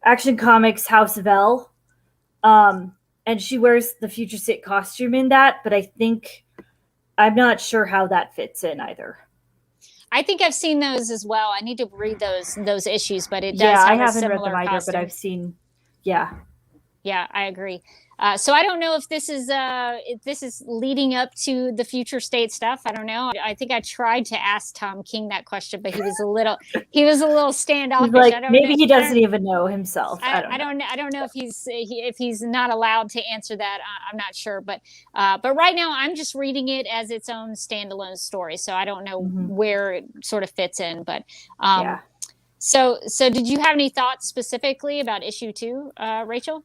Action Comics House of L. And she wears the Future State costume in that, but I think I'm not sure how that fits in either. I think I've seen those as well. I need to read those issues, but it does. Yeah, have I haven't read similar them either, costume. but I've seen. Yeah. Yeah, I agree. So I don't know if this is leading up to the future state stuff. I don't know. I think I tried to ask Tom King that question, but he was a little standoffish. Like, maybe he doesn't even know himself. I don't know if he's not allowed to answer that. I'm not sure, but right now I'm just reading it as its own standalone story, so I don't know where it sort of fits in. But so did you have any thoughts specifically about issue 2, Rachel?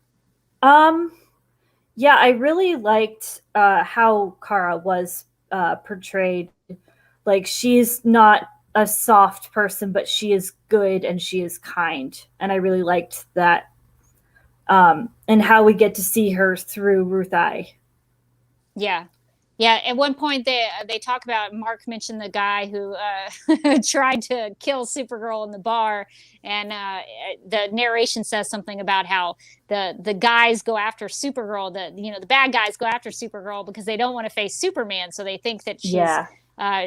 Yeah, I really liked how Kara was portrayed. Like, she's not a soft person, but she is good and she is kind. And I really liked that. And how we get to see her through Ruth Eye. Yeah. Yeah, at one point they talk about, Mark mentioned the guy who tried to kill Supergirl in the bar, and the narration says something about how the guys go after Supergirl, the bad guys go after Supergirl because they don't want to face Superman, so they think that she's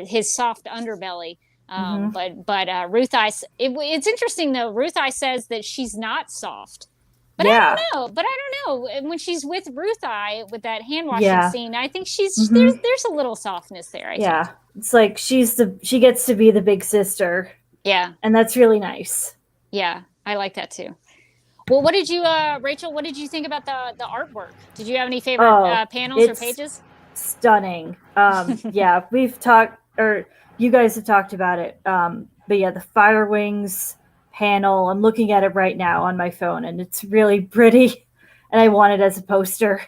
his soft underbelly. But Ruth Eye, it's interesting though. Ruth Eye says that she's not soft. But I don't know. When she's with Ruth Eye with that hand washing scene, I think there's a little softness there. I think. It's like she gets to be the big sister. Yeah, and that's really nice. Yeah, I like that too. Well, what did you, Rachel? What did you think about the artwork? Did you have any favorite panels or pages? Stunning. Yeah, we've talked, or you guys have talked about it. But yeah, the Fire Wings panel, I'm looking at it right now on my phone, and it's really pretty, and I want it as a poster.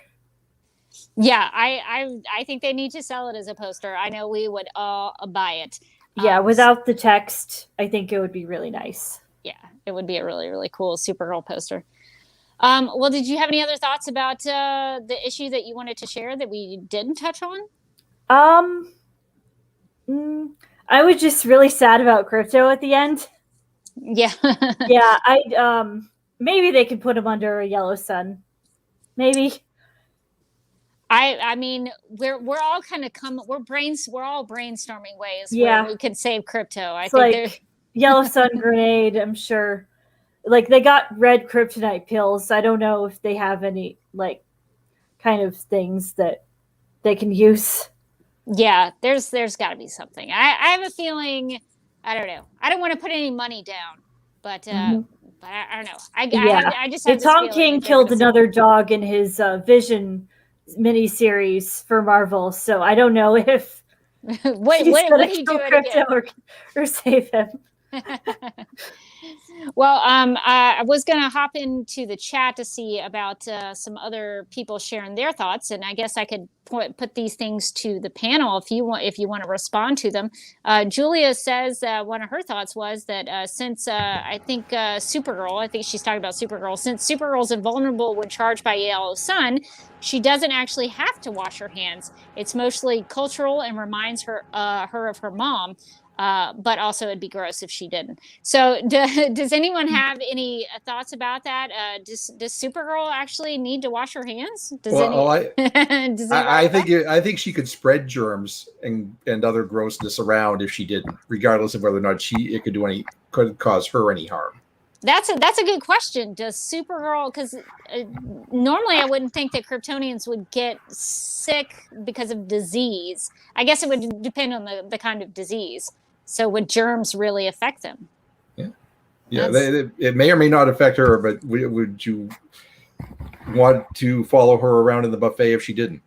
Yeah, I think they need to sell it as a poster. I know we would all buy it. Yeah, without the text, I think it would be really nice. Yeah, it would be a really, really cool Supergirl poster. Well, did you have any other thoughts about the issue that you wanted to share that we didn't touch on? I was just really sad about Crypto at the end. Yeah. Yeah, maybe they could put him under a yellow sun. Maybe. I mean, we're all kind of we're all brainstorming ways Yeah. where we could save Crypto. It's like yellow sun grenade, I'm sure. Like they got red kryptonite pills. I don't know if they have any like kind of things that they can use. Yeah, there's got to be something. I have a feeling. I don't know. I don't want to put any money down, but I don't know. I just have Tom King killed another dog in his Vision miniseries for Marvel, so I don't know if what he do Crypto or save him. Well, I was going to hop into the chat to see about some other people sharing their thoughts, and I guess I could put these things to the panel if you want to respond to them. Julia says one of her thoughts was that since I think Supergirl, I think she's talking about Supergirl, since Supergirl's invulnerable when charged by Yellow Sun, she doesn't actually have to wash her hands. It's mostly cultural and reminds her of her mom. But also it'd be gross if she didn't. So does anyone have any thoughts about that? Does Supergirl actually need to wash her hands? I think she could spread germs and other grossness around if she didn't, regardless of whether or not it could cause her any harm. That's a good question. Does Supergirl, because normally I wouldn't think that Kryptonians would get sick because of disease. I guess it would depend on the kind of disease. So would germs really affect them? Yeah. It may or may not affect her, but would you want to follow her around in the buffet if she didn't?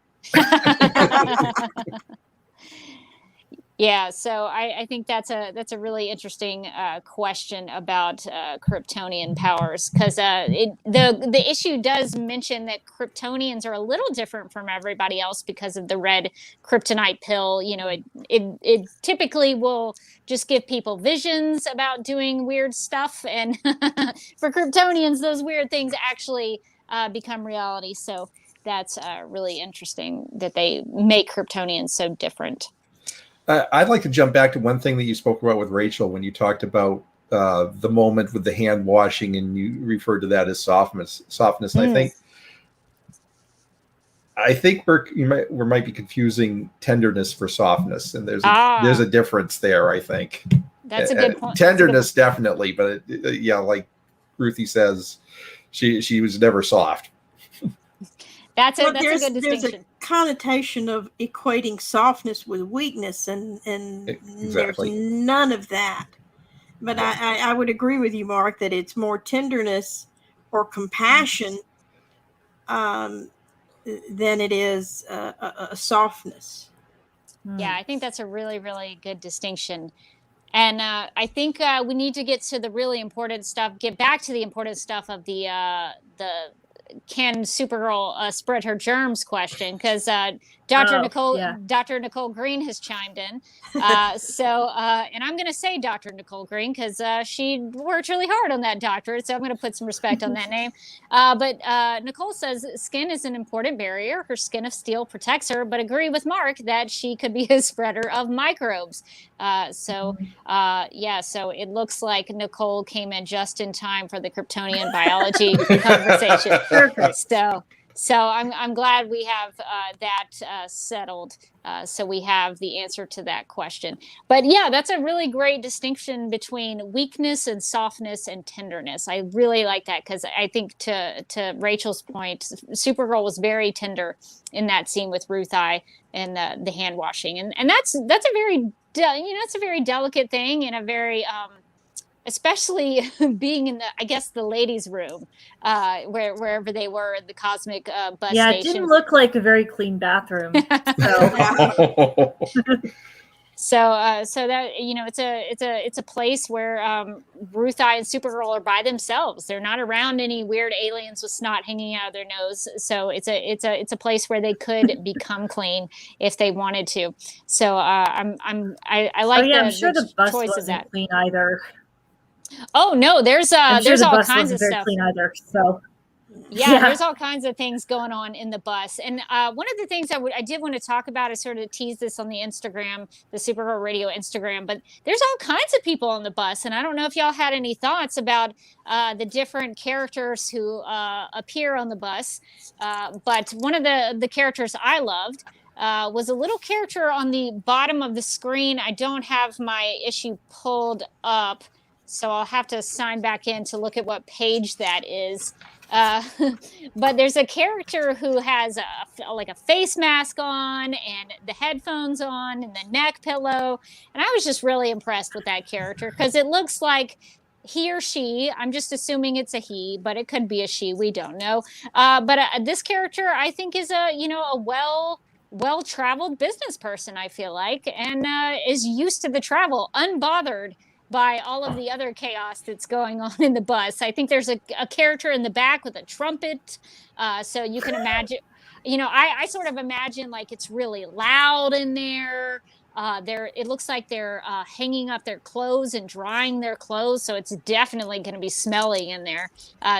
Yeah, so I think that's a really interesting question about Kryptonian powers, because the issue does mention that Kryptonians are a little different from everybody else because of the red kryptonite pill. You know, it typically will just give people visions about doing weird stuff, and for Kryptonians, those weird things actually become reality. So that's really interesting that they make Kryptonians so different. I'd like to jump back to one thing that you spoke about with Rachel when you talked about the moment with the hand washing, and you referred to that as softness. And I think we might be confusing tenderness for softness, and there's a difference there. I think that's a good point. Tenderness definitely, but like Ruthie says, she was never soft. That's a good distinction. There's a connotation of equating softness with weakness, and exactly. There's none of that. But I would agree with you, Mark, that it's more tenderness or compassion than it is a softness. Yeah, I think that's a really, really good distinction. And I think we need to get to the really important stuff. Get back to the important stuff of the can Supergirl spread her germs question, because Dr. Nicole Green has chimed in. And I'm going to say Dr. Nicole Green because she worked really hard on that doctorate, so I'm going to put some respect on that name. But Nicole says skin is an important barrier. Her skin of steel protects her, but agree with Mark that she could be a spreader of microbes. So it looks like Nicole came in just in time for the Kryptonian biology conversation. So I'm glad we have that settled. So we have the answer to that question. But yeah, that's a really great distinction between weakness and softness and tenderness. I really like that, because I think to Rachel's point, Supergirl was very tender in that scene with Ruth I and the hand washing, and that's a very it's a very delicate thing, and a very especially being in the ladies' room, wherever they were, the cosmic bus station. Yeah, it didn't look like a very clean bathroom. So that it's a place where Ruth I and Supergirl are by themselves. They're not around any weird aliens with snot hanging out of their nose. So it's a place where they could become clean if they wanted to. So I like I'm sure the bus choice wasn't of that. clean either. Oh no, there's all kinds of very stuff. clean either. So Yeah, there's all kinds of things going on in the bus. And one of the things I did want to talk about is sort of tease this on the Instagram, the Supergirl Radio Instagram, but there's all kinds of people on the bus. And I don't know if y'all had any thoughts about the different characters who appear on the bus. But one of the characters I loved was a little character on the bottom of the screen. I don't have my issue pulled up, so I'll have to sign back in to look at what page that is. But there's a character who has like a face mask on and the headphones on and the neck pillow. And I was just really impressed with that character because it looks like he or she, I'm just assuming it's a he, but it could be a she. We don't know. But this character, I think, is a well-traveled business person, I feel like, and is used to the travel, unbothered by all of the other chaos that's going on in the bus. I think there's a character in the back with a trumpet. So you can imagine, I sort of imagine like it's really loud in there. It looks like they're hanging up their clothes and drying their clothes. So it's definitely going to be smelly in there.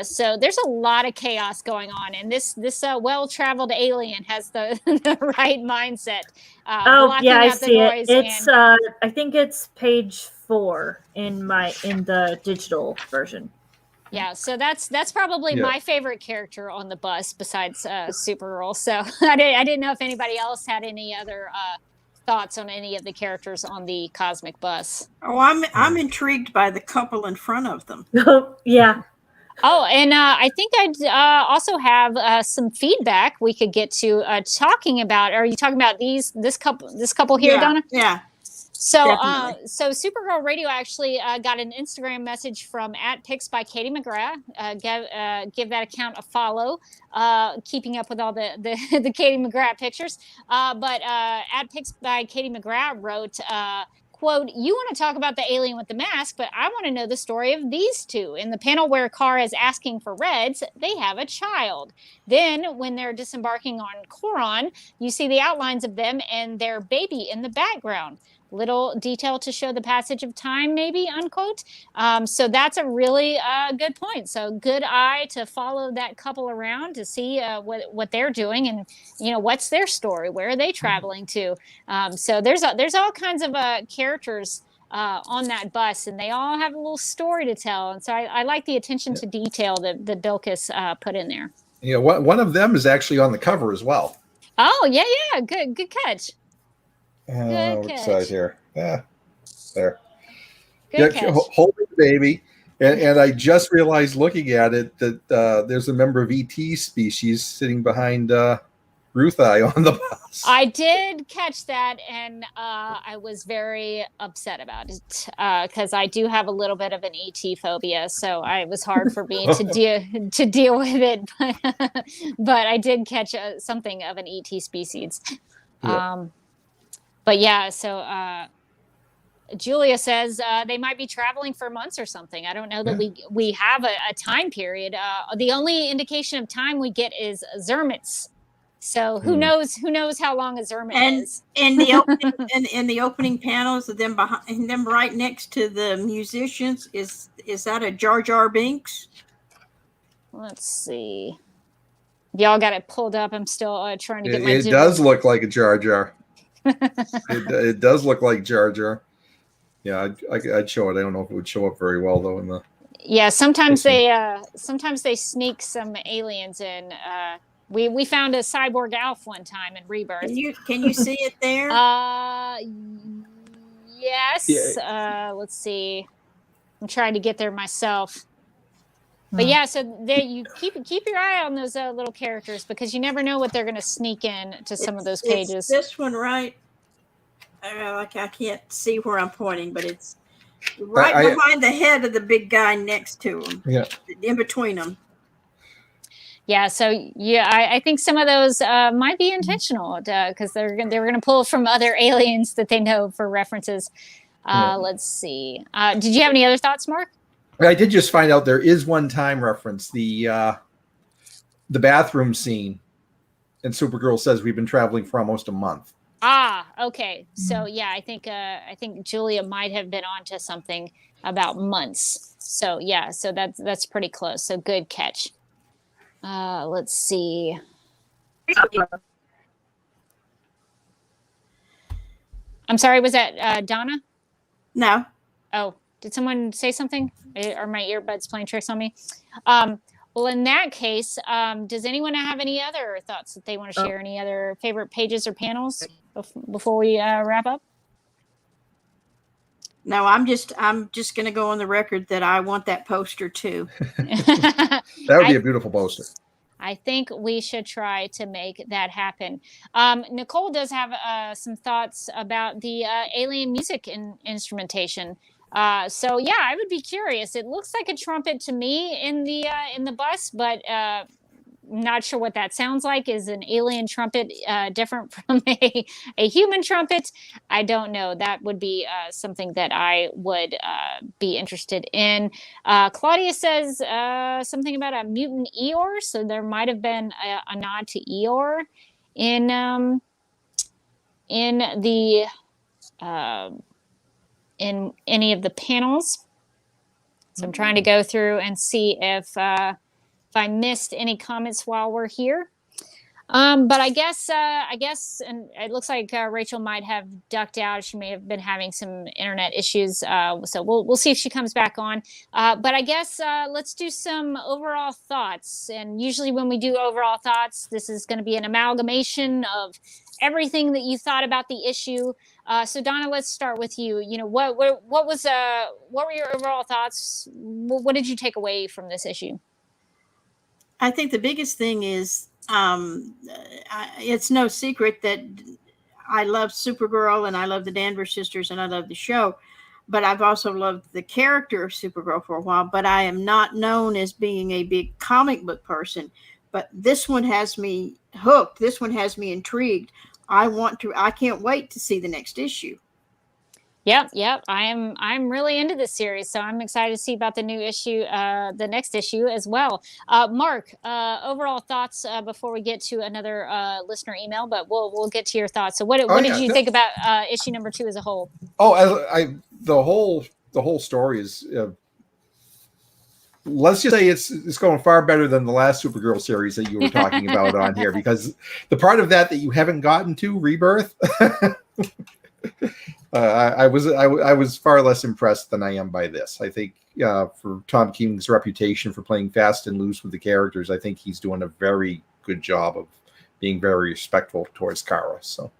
So there's a lot of chaos going on. And this well-traveled alien has the, the right mindset. I see it. It's I think it's page 4 in the digital version. Yeah, so that's probably my favorite character on the bus besides Supergirl. So I didn't know if anybody else had any other thoughts on any of the characters on the cosmic bus. Oh, I'm intrigued by the couple in front of them. Yeah. Oh, and I think I'd also have some feedback we could get to talking about. Are you talking about this couple here, Donna? Yeah. So Supergirl Radio actually got an Instagram message from @Pics by Katie McGrath. Give that account a follow. Keeping up with all the Katie McGrath pictures. But @Pics by Katie McGrath wrote, quote, "You want to talk about the alien with the mask, but I want to know the story of these two. In the panel where Kara is asking for Reds, they have a child. Then when they're disembarking on Koron, you see the outlines of them and their baby in the background. Little detail to show the passage of time, maybe," unquote. So that's a really good point. So good eye to follow that couple around to see what they're doing and, what's their story? Where are they traveling to? So there's all kinds of characters on that bus, and they all have a little story to tell. And so I like the attention to detail that Bilquis put in there. Yeah, one of them is actually on the cover as well. Oh, yeah. Good catch. Which side here? Yeah, there. Good catch. Holding the baby. And I just realized looking at it that there's a member of ET species sitting behind Ruth Eye on the bus. I did catch that, and I was very upset about it because I do have a little bit of an ET phobia, so it was hard for me to deal with it. But I did catch something of an ET species. Yeah. But yeah, so Julia says they might be traveling for months or something. I don't know that we have a time period. The only indication of time we get is Zermit's. So who knows how long a Zermit is. And in the opening panels of them behind them right next to the musicians, is that a Jar Jar Binks? Let's see. Y'all got it pulled up. I'm still trying to get my. It does look like a Jar Jar. It does look like Jar Jar. Yeah, I'd show it. I don't know if it would show up very well though in the. Yeah, sometimes they sneak some aliens in. We found a cyborg Alf one time in Rebirth. Can you see it there? Yes. Yeah. Let's see. I'm trying to get there myself. But yeah, so there you keep your eye on those little characters because you never know what they're going to sneak in to some of those pages. It's this one, right? I can't see where I'm pointing, but it's right behind the head of the big guy next to him. Yeah, in between them. Yeah, so yeah, I think some of those might be intentional because they were going to pull from other aliens that they know for references. Let's see. Did you have any other thoughts, Mark? I did just find out there is one time reference, the bathroom scene, and Supergirl says we've been traveling for almost a month. Okay. So yeah, I think Julia might have been onto something about months. So yeah, so that's pretty close. So good catch. Let's see. I'm sorry, was that Donna? No. Oh, did someone say something? Are my earbuds playing tricks on me? Well, in that case, does anyone have any other thoughts that they want to share? Any other favorite pages or panels before we wrap up? No, I'm just going to go on the record that I want that poster too. That would be a beautiful poster. I think we should try to make that happen. Nicole does have some thoughts about the alien music instrumentation. So yeah, I would be curious. It looks like a trumpet to me in the bus, but not sure what that sounds like. Is an alien trumpet different from a human trumpet? I don't know. That would be something that I would be interested in. Claudia says something about a mutant Eeyore, so there might have been a nod to Eeyore in the in any of the panels. So I'm trying to go through and see if I missed any comments while we're here. But I guess, and it looks like Rachel might have ducked out. She may have been having some internet issues. So we'll see if she comes back on. But I guess let's do some overall thoughts. And usually when we do overall thoughts, this is going to be an amalgamation of everything that you thought about the issue. So Donna, let's start with you. You know, what were your overall thoughts? What did you take away from this issue? I think the biggest thing is it's no secret that I love Supergirl and I love the Danvers sisters and I love the show, but I've also loved the character of Supergirl for a while, but I am not known as being a big comic book person. But this one has me hooked. This one has me intrigued. I can't wait to see the next issue. Yep. I'm really into this series, so I'm excited to see about the new issue, the next issue as well. Mark, overall thoughts before we get to another listener email, but we'll get to your thoughts. So what did you think about issue number 2 as a whole? The whole story is. Let's just say it's going far better than the last Supergirl series that you were talking about on here, because the part of that you haven't gotten to, Rebirth. I was far less impressed than I am by this. I think for Tom King's reputation for playing fast and loose with the characters, I think he's doing a very good job of being very respectful towards Kara. So,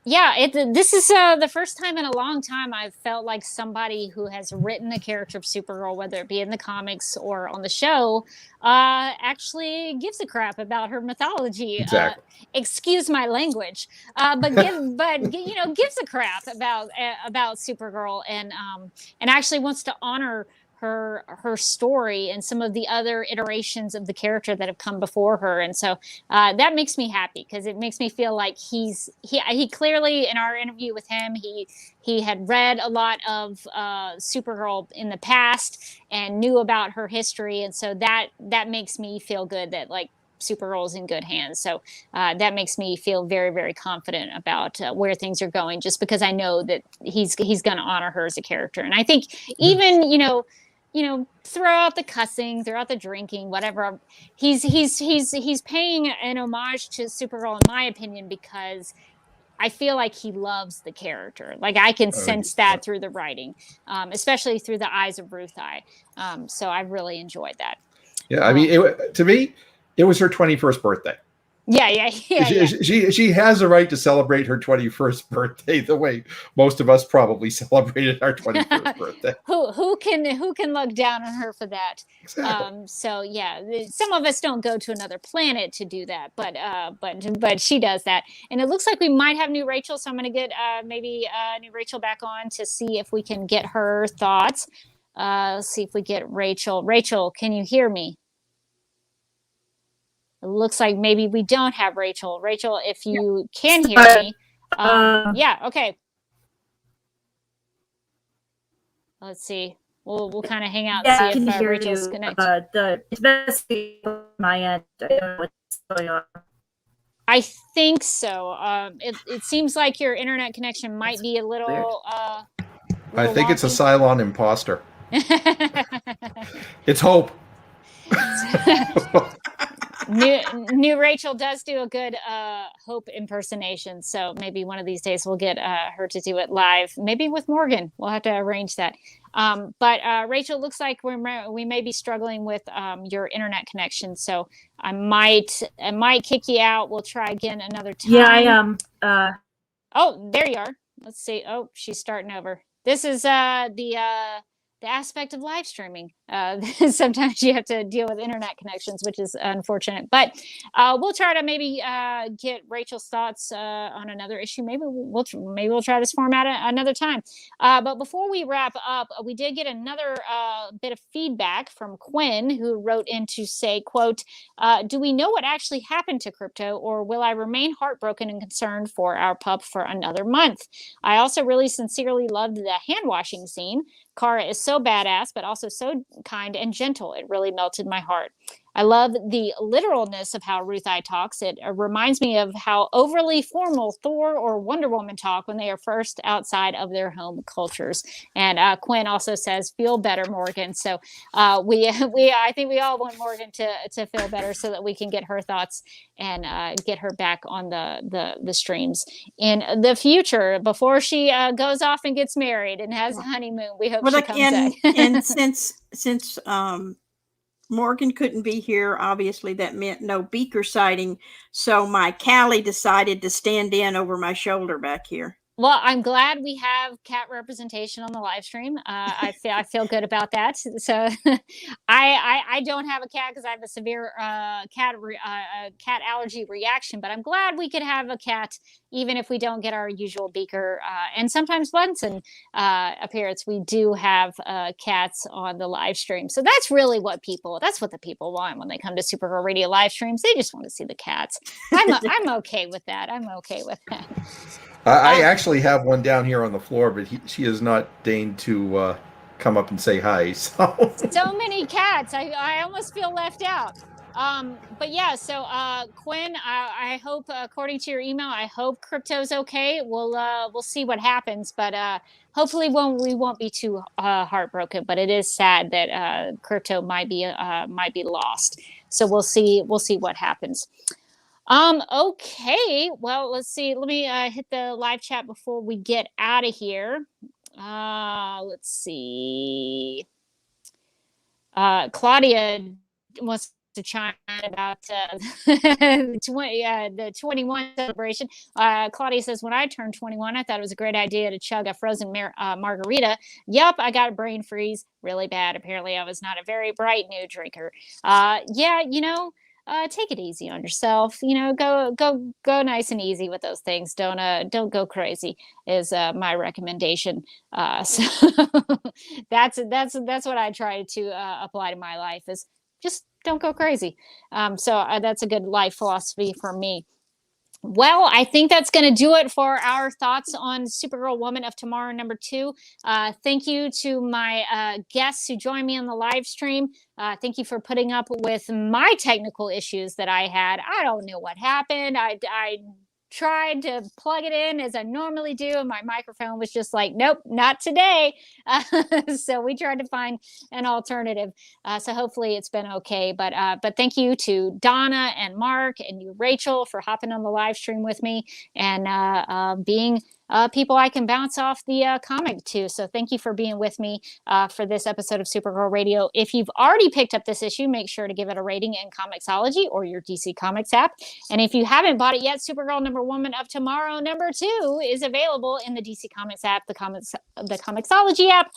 yeah, this is the first time in a long time I've felt like somebody who has written the character of Supergirl, whether it be in the comics or on the show, actually gives a crap about her mythology. Exactly. Excuse my language, but gives a crap about Supergirl and actually wants to honor her story and some of the other iterations of the character that have come before her. And so that makes me happy, because it makes me feel like he clearly, in our interview with him, he had read a lot of Supergirl in the past and knew about her history. And so that makes me feel good that like Supergirl's in good hands. So that makes me feel very, very confident about where things are going, just because I know that he's going to honor her as a character. And I think even, throughout the cussing, throughout the drinking, whatever, he's paying an homage to Supergirl, in my opinion, because I feel like he loves the character. Like I can sense that through the writing, especially through the eyes of Ruth Eye. So I really enjoyed that. Yeah, I mean, to me, it was her 21st birthday. Yeah. She has a right to celebrate her 21st birthday the way most of us probably celebrated our 21st birthday. Who can look down on her for that? Exactly. So yeah, some of us don't go to another planet to do that, but she does that. And it looks like we might have new Rachel, so I'm going to get maybe new Rachel back on to see if we can get her thoughts. Let's see if we get Rachel. Rachel, can you hear me? It looks like maybe we don't have Rachel. Rachel, if you can hear me. Yeah, okay. Let's see. We'll kind of hang out and see if Rachel's connected. It's best my end. I don't know what's going on. I think so. It seems like your internet connection might be a little I think it's a Cylon imposter. It's Hope. new Rachel does do a good Hope impersonation, so maybe one of these days we'll get her to do it live, maybe with Morgan. We'll have to arrange that. But Rachel, looks like we may be struggling with your internet connection, so I might kick you out. We'll try again another time. Yeah, I am. Oh, there you are. Let's see. Oh, she's starting over. This is the aspect of live streaming. Sometimes you have to deal with internet connections, which is unfortunate. But we'll try to maybe get Rachel's thoughts on another issue. Maybe we'll try this format another time. But before we wrap up, we did get another bit of feedback from Quinn, who wrote in to say, quote, do we know what actually happened to Crypto, or will I remain heartbroken and concerned for our pup for another month? I also really sincerely loved the hand washing scene. Kara is so badass, but also so kind and gentle. It really melted my heart. I love the literalness of how Ruth I talks. It reminds me of how overly formal Thor or Wonder Woman talk when they are first outside of their home cultures. And Quinn also says, "Feel better, Morgan." So I think we all want Morgan to feel better so that we can get her thoughts and get her back on the streams in the future before she goes off and gets married and has a honeymoon. We hope she comes back. And since Morgan couldn't be here, obviously that meant no Beaker sighting. So my Callie decided to stand in over my shoulder back here. Well, I'm glad we have cat representation on the live stream. I feel good about that. So I don't have a cat because I have a severe cat allergy reaction, but I'm glad we could have a cat even if we don't get our usual Beaker and sometimes Bunsen appearance. We do have cats on the live stream. So that's really what the people want when they come to Supergirl Radio live streams. They just want to see the cats. I'm okay with that. I actually have one down here on the floor, but she has not deigned to come up and say hi. So many cats. I almost feel left out. But yeah, so Quinn, I hope, according to your email, I hope Crypto's okay. We'll see what happens, but hopefully we won't be too heartbroken. But it is sad that Crypto might be lost. So we'll see what happens. Okay, well, let's see. Let me hit the live chat before we get out of here. Let's see. Claudia wants to chime in about the 21 celebration. Claudia says, when I turned 21, I thought it was a great idea to chug a frozen margarita. Yup, I got a brain freeze really bad. Apparently, I was not a very bright new drinker. Yeah, take it easy on yourself. Go nice and easy with those things. Don't go crazy is my recommendation. So that's what I try to apply to my life is just don't go crazy. So that's a good life philosophy for me. Well, I think that's going to do it for our thoughts on Supergirl Woman of Tomorrow #2. Thank you to my guests who joined me on the live stream. Thank you for putting up with my technical issues that I had. I don't know what happened. I tried to plug it in as I normally do, and my microphone was just like, nope, not today. So we tried to find an alternative. So hopefully it's been okay. But thank you to Donna and Mark and you, Rachel, for hopping on the live stream with me and being people I can bounce off the comic to. So thank you for being with me for this episode of Supergirl Radio. If you've already picked up this issue, make sure to give it a rating in Comixology or your DC Comics app. And if you haven't bought it yet, Supergirl Woman of Tomorrow #2 is available in the DC Comics app, the Comixology app,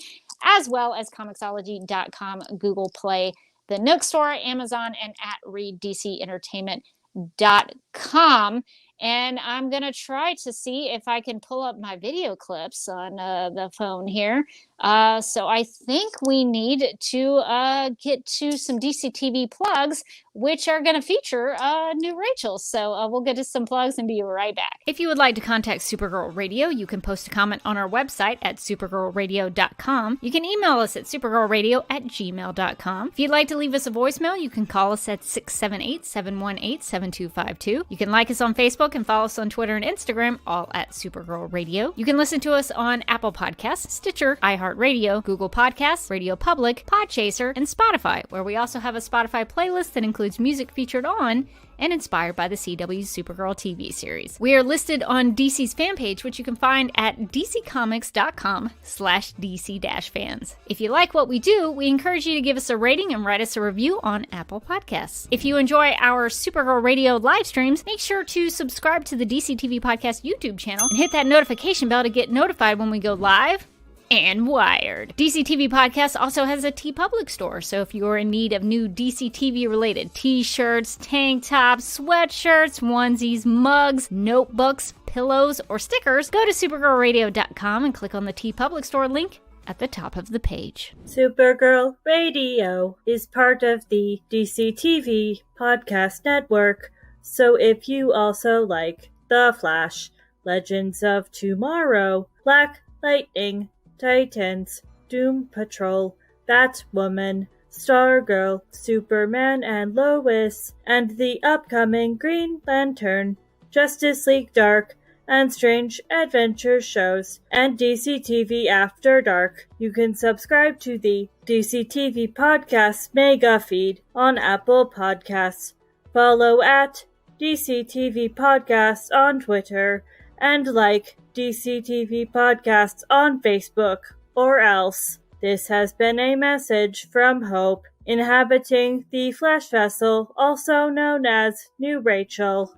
as well as Comixology.com, Google Play, the Nook Store, Amazon, and at ReadDCEntertainment.com. And I'm going to try to see if I can pull up my video clips on the phone here. So I think we need to get to some DC TV plugs, which are going to feature new Rachel. So we'll get to some plugs and be right back. If you would like to contact Supergirl Radio, you can post a comment on our website at supergirlradio.com. You can email us at supergirlradio@gmail.com. If you'd like to leave us a voicemail, you can call us at 678-718-7252. You can like us on Facebook Facebook and follow us on Twitter and Instagram, all at Supergirl Radio. You can listen to us on Apple Podcasts, Stitcher, iHeartRadio, Google Podcasts, Radio Public, Podchaser, and Spotify, where we also have a Spotify playlist that includes music featured on and inspired by the CW's Supergirl TV series. We are listed on DC's fan page, which you can find at dccomics.com/DC-fans. If you like what we do, we encourage you to give us a rating and write us a review on Apple Podcasts. If you enjoy our Supergirl Radio live streams, make sure to subscribe to the DC TV Podcast YouTube channel and hit that notification bell to get notified when we go live and wired. DC TV Podcast also has a TeePublic store, so if you're in need of new DC TV related t-shirts, tank tops, sweatshirts, onesies, mugs, notebooks, pillows, or stickers, go to supergirlradio.com and click on the TeePublic store link at the top of the page. Supergirl Radio is part of the DC TV Podcast Network, so if you also like The Flash, Legends of Tomorrow, Black Lightning, Titans, Doom Patrol, Batwoman, Stargirl, Superman and Lois, and the upcoming Green Lantern, Justice League Dark, and Strange Adventure shows, and DC TV After Dark, you can subscribe to the DC TV Podcast Mega Feed on Apple Podcasts. Follow at DC TV Podcasts on Twitter, and like DC TV Podcasts on Facebook, or else. This has been a message from Hope, inhabiting the Flash vessel, also known as New Rachel.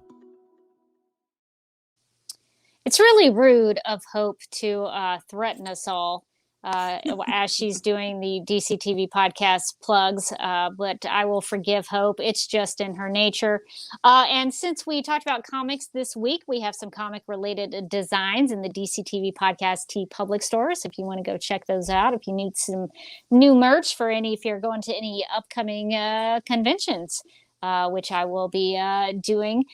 It's really rude of Hope to threaten us all as she's doing the DC TV podcast plugs, but I will forgive Hope. It's just in her nature. And since we talked about comics this week, we have some comic-related designs in the DC TV podcast TeePublic stores. If you want to go check those out, if you need some new merch if you're going to any upcoming conventions. Which I will be doing.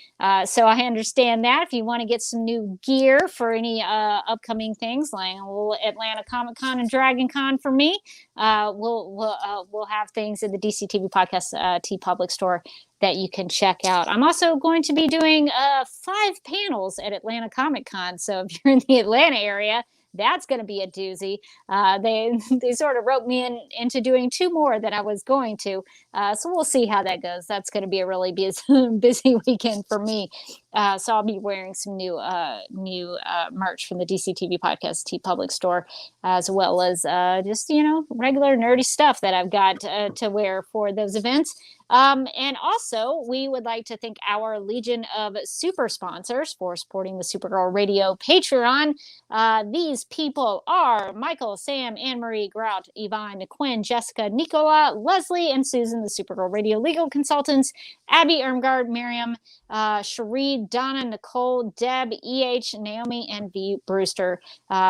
So I understand that. If you want to get some new gear for any upcoming things, like Atlanta Comic Con and Dragon Con for me, we'll have things in the DC TV Podcast TeePublic store that you can check out. I'm also going to be doing 5 panels at Atlanta Comic Con. So if you're in the Atlanta area, that's going to be a doozy. They sort of roped me into doing 2 more than I was going to. So we'll see how that goes. That's going to be a really busy weekend for me. So I'll be wearing some new merch from the DC TV Podcast TeePublic store, as well as just, regular nerdy stuff that I've got to wear for those events. And also, we would like to thank our Legion of Super sponsors for supporting the Supergirl Radio Patreon. These people are Michael, Sam, Anne-Marie, Grout, Yvonne, Quinn, Jessica, Nicola, Leslie, and Susan, the Supergirl Radio legal consultants, Abby, Irmgard, Miriam, Cherie, Donna, Nicole, Deb, EH, Naomi, and V. Brewster.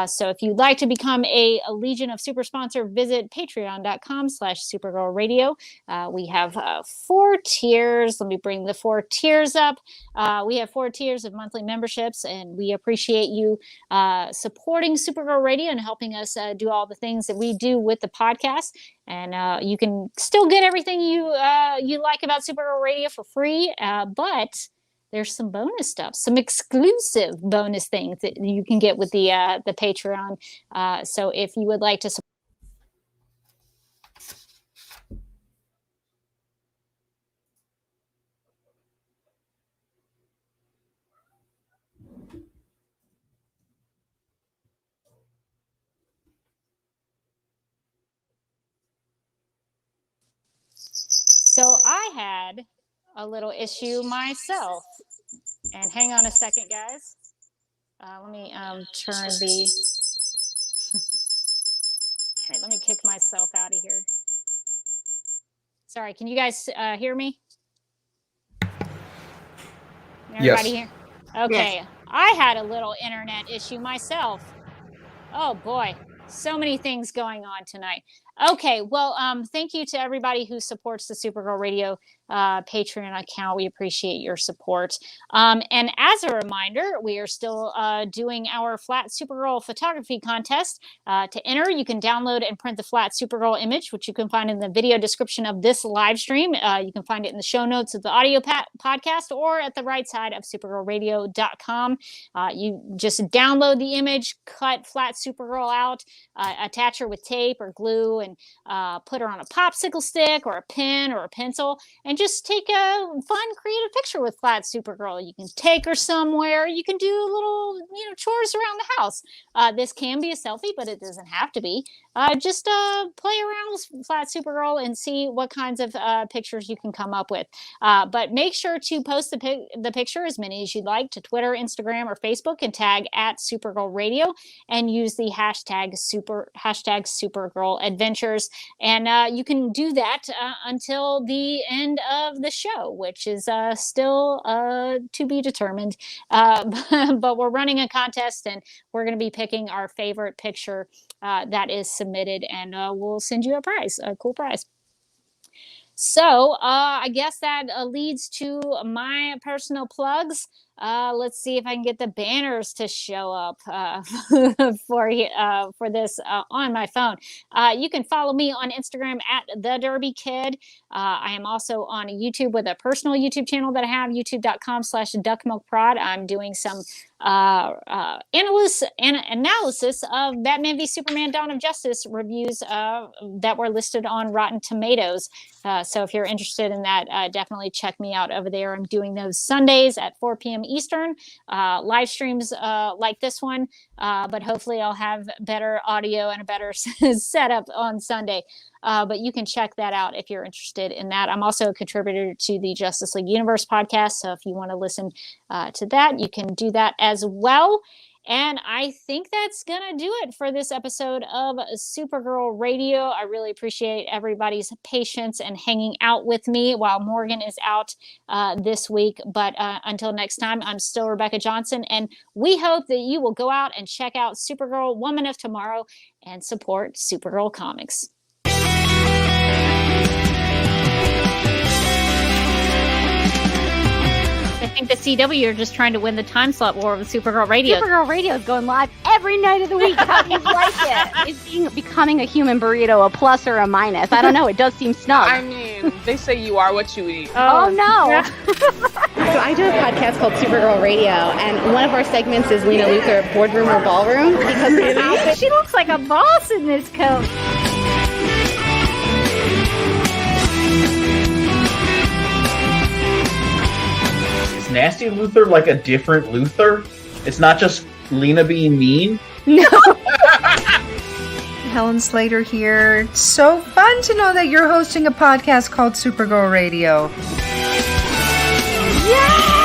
So if you'd like to become a Legion of Super sponsor, visit patreon.com/Supergirl Radio. We have 4 tiers. Let me bring the 4 tiers up. We have 4 tiers of monthly memberships, and we appreciate you supporting Supergirl Radio and helping us do all the things that we do with the podcast. And you can still get everything you like about Supergirl Radio for free, but there's some bonus stuff, some exclusive bonus things that you can get with the Patreon. So if you would like to support. So I had a little issue myself. And hang on a second, guys. Let me turn the... All right, let me kick myself out of here. Sorry, can you guys hear me? Everybody here? Okay. Yes. I had a little internet issue myself. Oh, boy. So many things going on tonight. Okay, well, thank you to everybody who supports the Supergirl Radio Patreon account. We appreciate your support. And as a reminder, we are still doing our flat Supergirl photography contest. To enter, you can download and print the flat Supergirl image, which you can find in the video description of this live stream. You can find it in the show notes of the audio podcast or at the right side of supergirlradio.com. You just download the image, cut flat Supergirl out, attach her with tape or glue, and put her on a popsicle stick or a pen or a pencil, and just take a fun, creative picture with flat Supergirl. You can take her somewhere. You can do little, chores around the house. This can be a selfie, but it doesn't have to be. Just play around with flat Supergirl and see what kinds of pictures you can come up with. But make sure to post the picture, as many as you'd like, to Twitter, Instagram, or Facebook, and tag at Supergirl Radio, and use the hashtag Supergirl Adventures. And you can do that until the end of the show, which is still to be determined. But we're running a contest, and we're going to be picking our favorite picture that is submitted, and we'll send you a cool prize. So I guess that leads to my personal plugs. Let's see if I can get the banners to show up for this on my phone. You can follow me on Instagram at The Derby Kid. I am also on YouTube with a personal YouTube channel that I have, youtube.com/duckmilkprod. I'm doing some analysis of Batman v Superman Dawn of Justice reviews that were listed on Rotten Tomatoes. So if you're interested in that, definitely check me out over there. I'm doing those Sundays at 4 p.m. Eastern, live streams like this one, but hopefully I'll have better audio and a better setup on Sunday. But you can check that out if you're interested in that. I'm also a contributor to the Justice League Universe podcast, so if you want to listen to that, you can do that as well. And I think that's going to do it for this episode of Supergirl Radio. I really appreciate everybody's patience and hanging out with me while Morgan is out this week. But until next time, I'm still Rebecca Johnson, and we hope that you will go out and check out Supergirl Woman of Tomorrow and support Supergirl Comics. I think the CW are just trying to win the time slot war with Supergirl Radio. Supergirl Radio is going live every night of the week. How do you like it? Is becoming a human burrito a plus or a minus? I don't know. It does seem snug. I mean, they say you are what you eat. Oh no. So I do a podcast called Supergirl Radio, and one of our segments is Lena Luthor, Boardroom or Ballroom, because she looks like a boss in this coat. Nasty Luthor like a different Luthor? It's not just Lena being mean? No. Helen Slater here. It's so fun to know that you're hosting a podcast called Supergirl Radio. Yeah!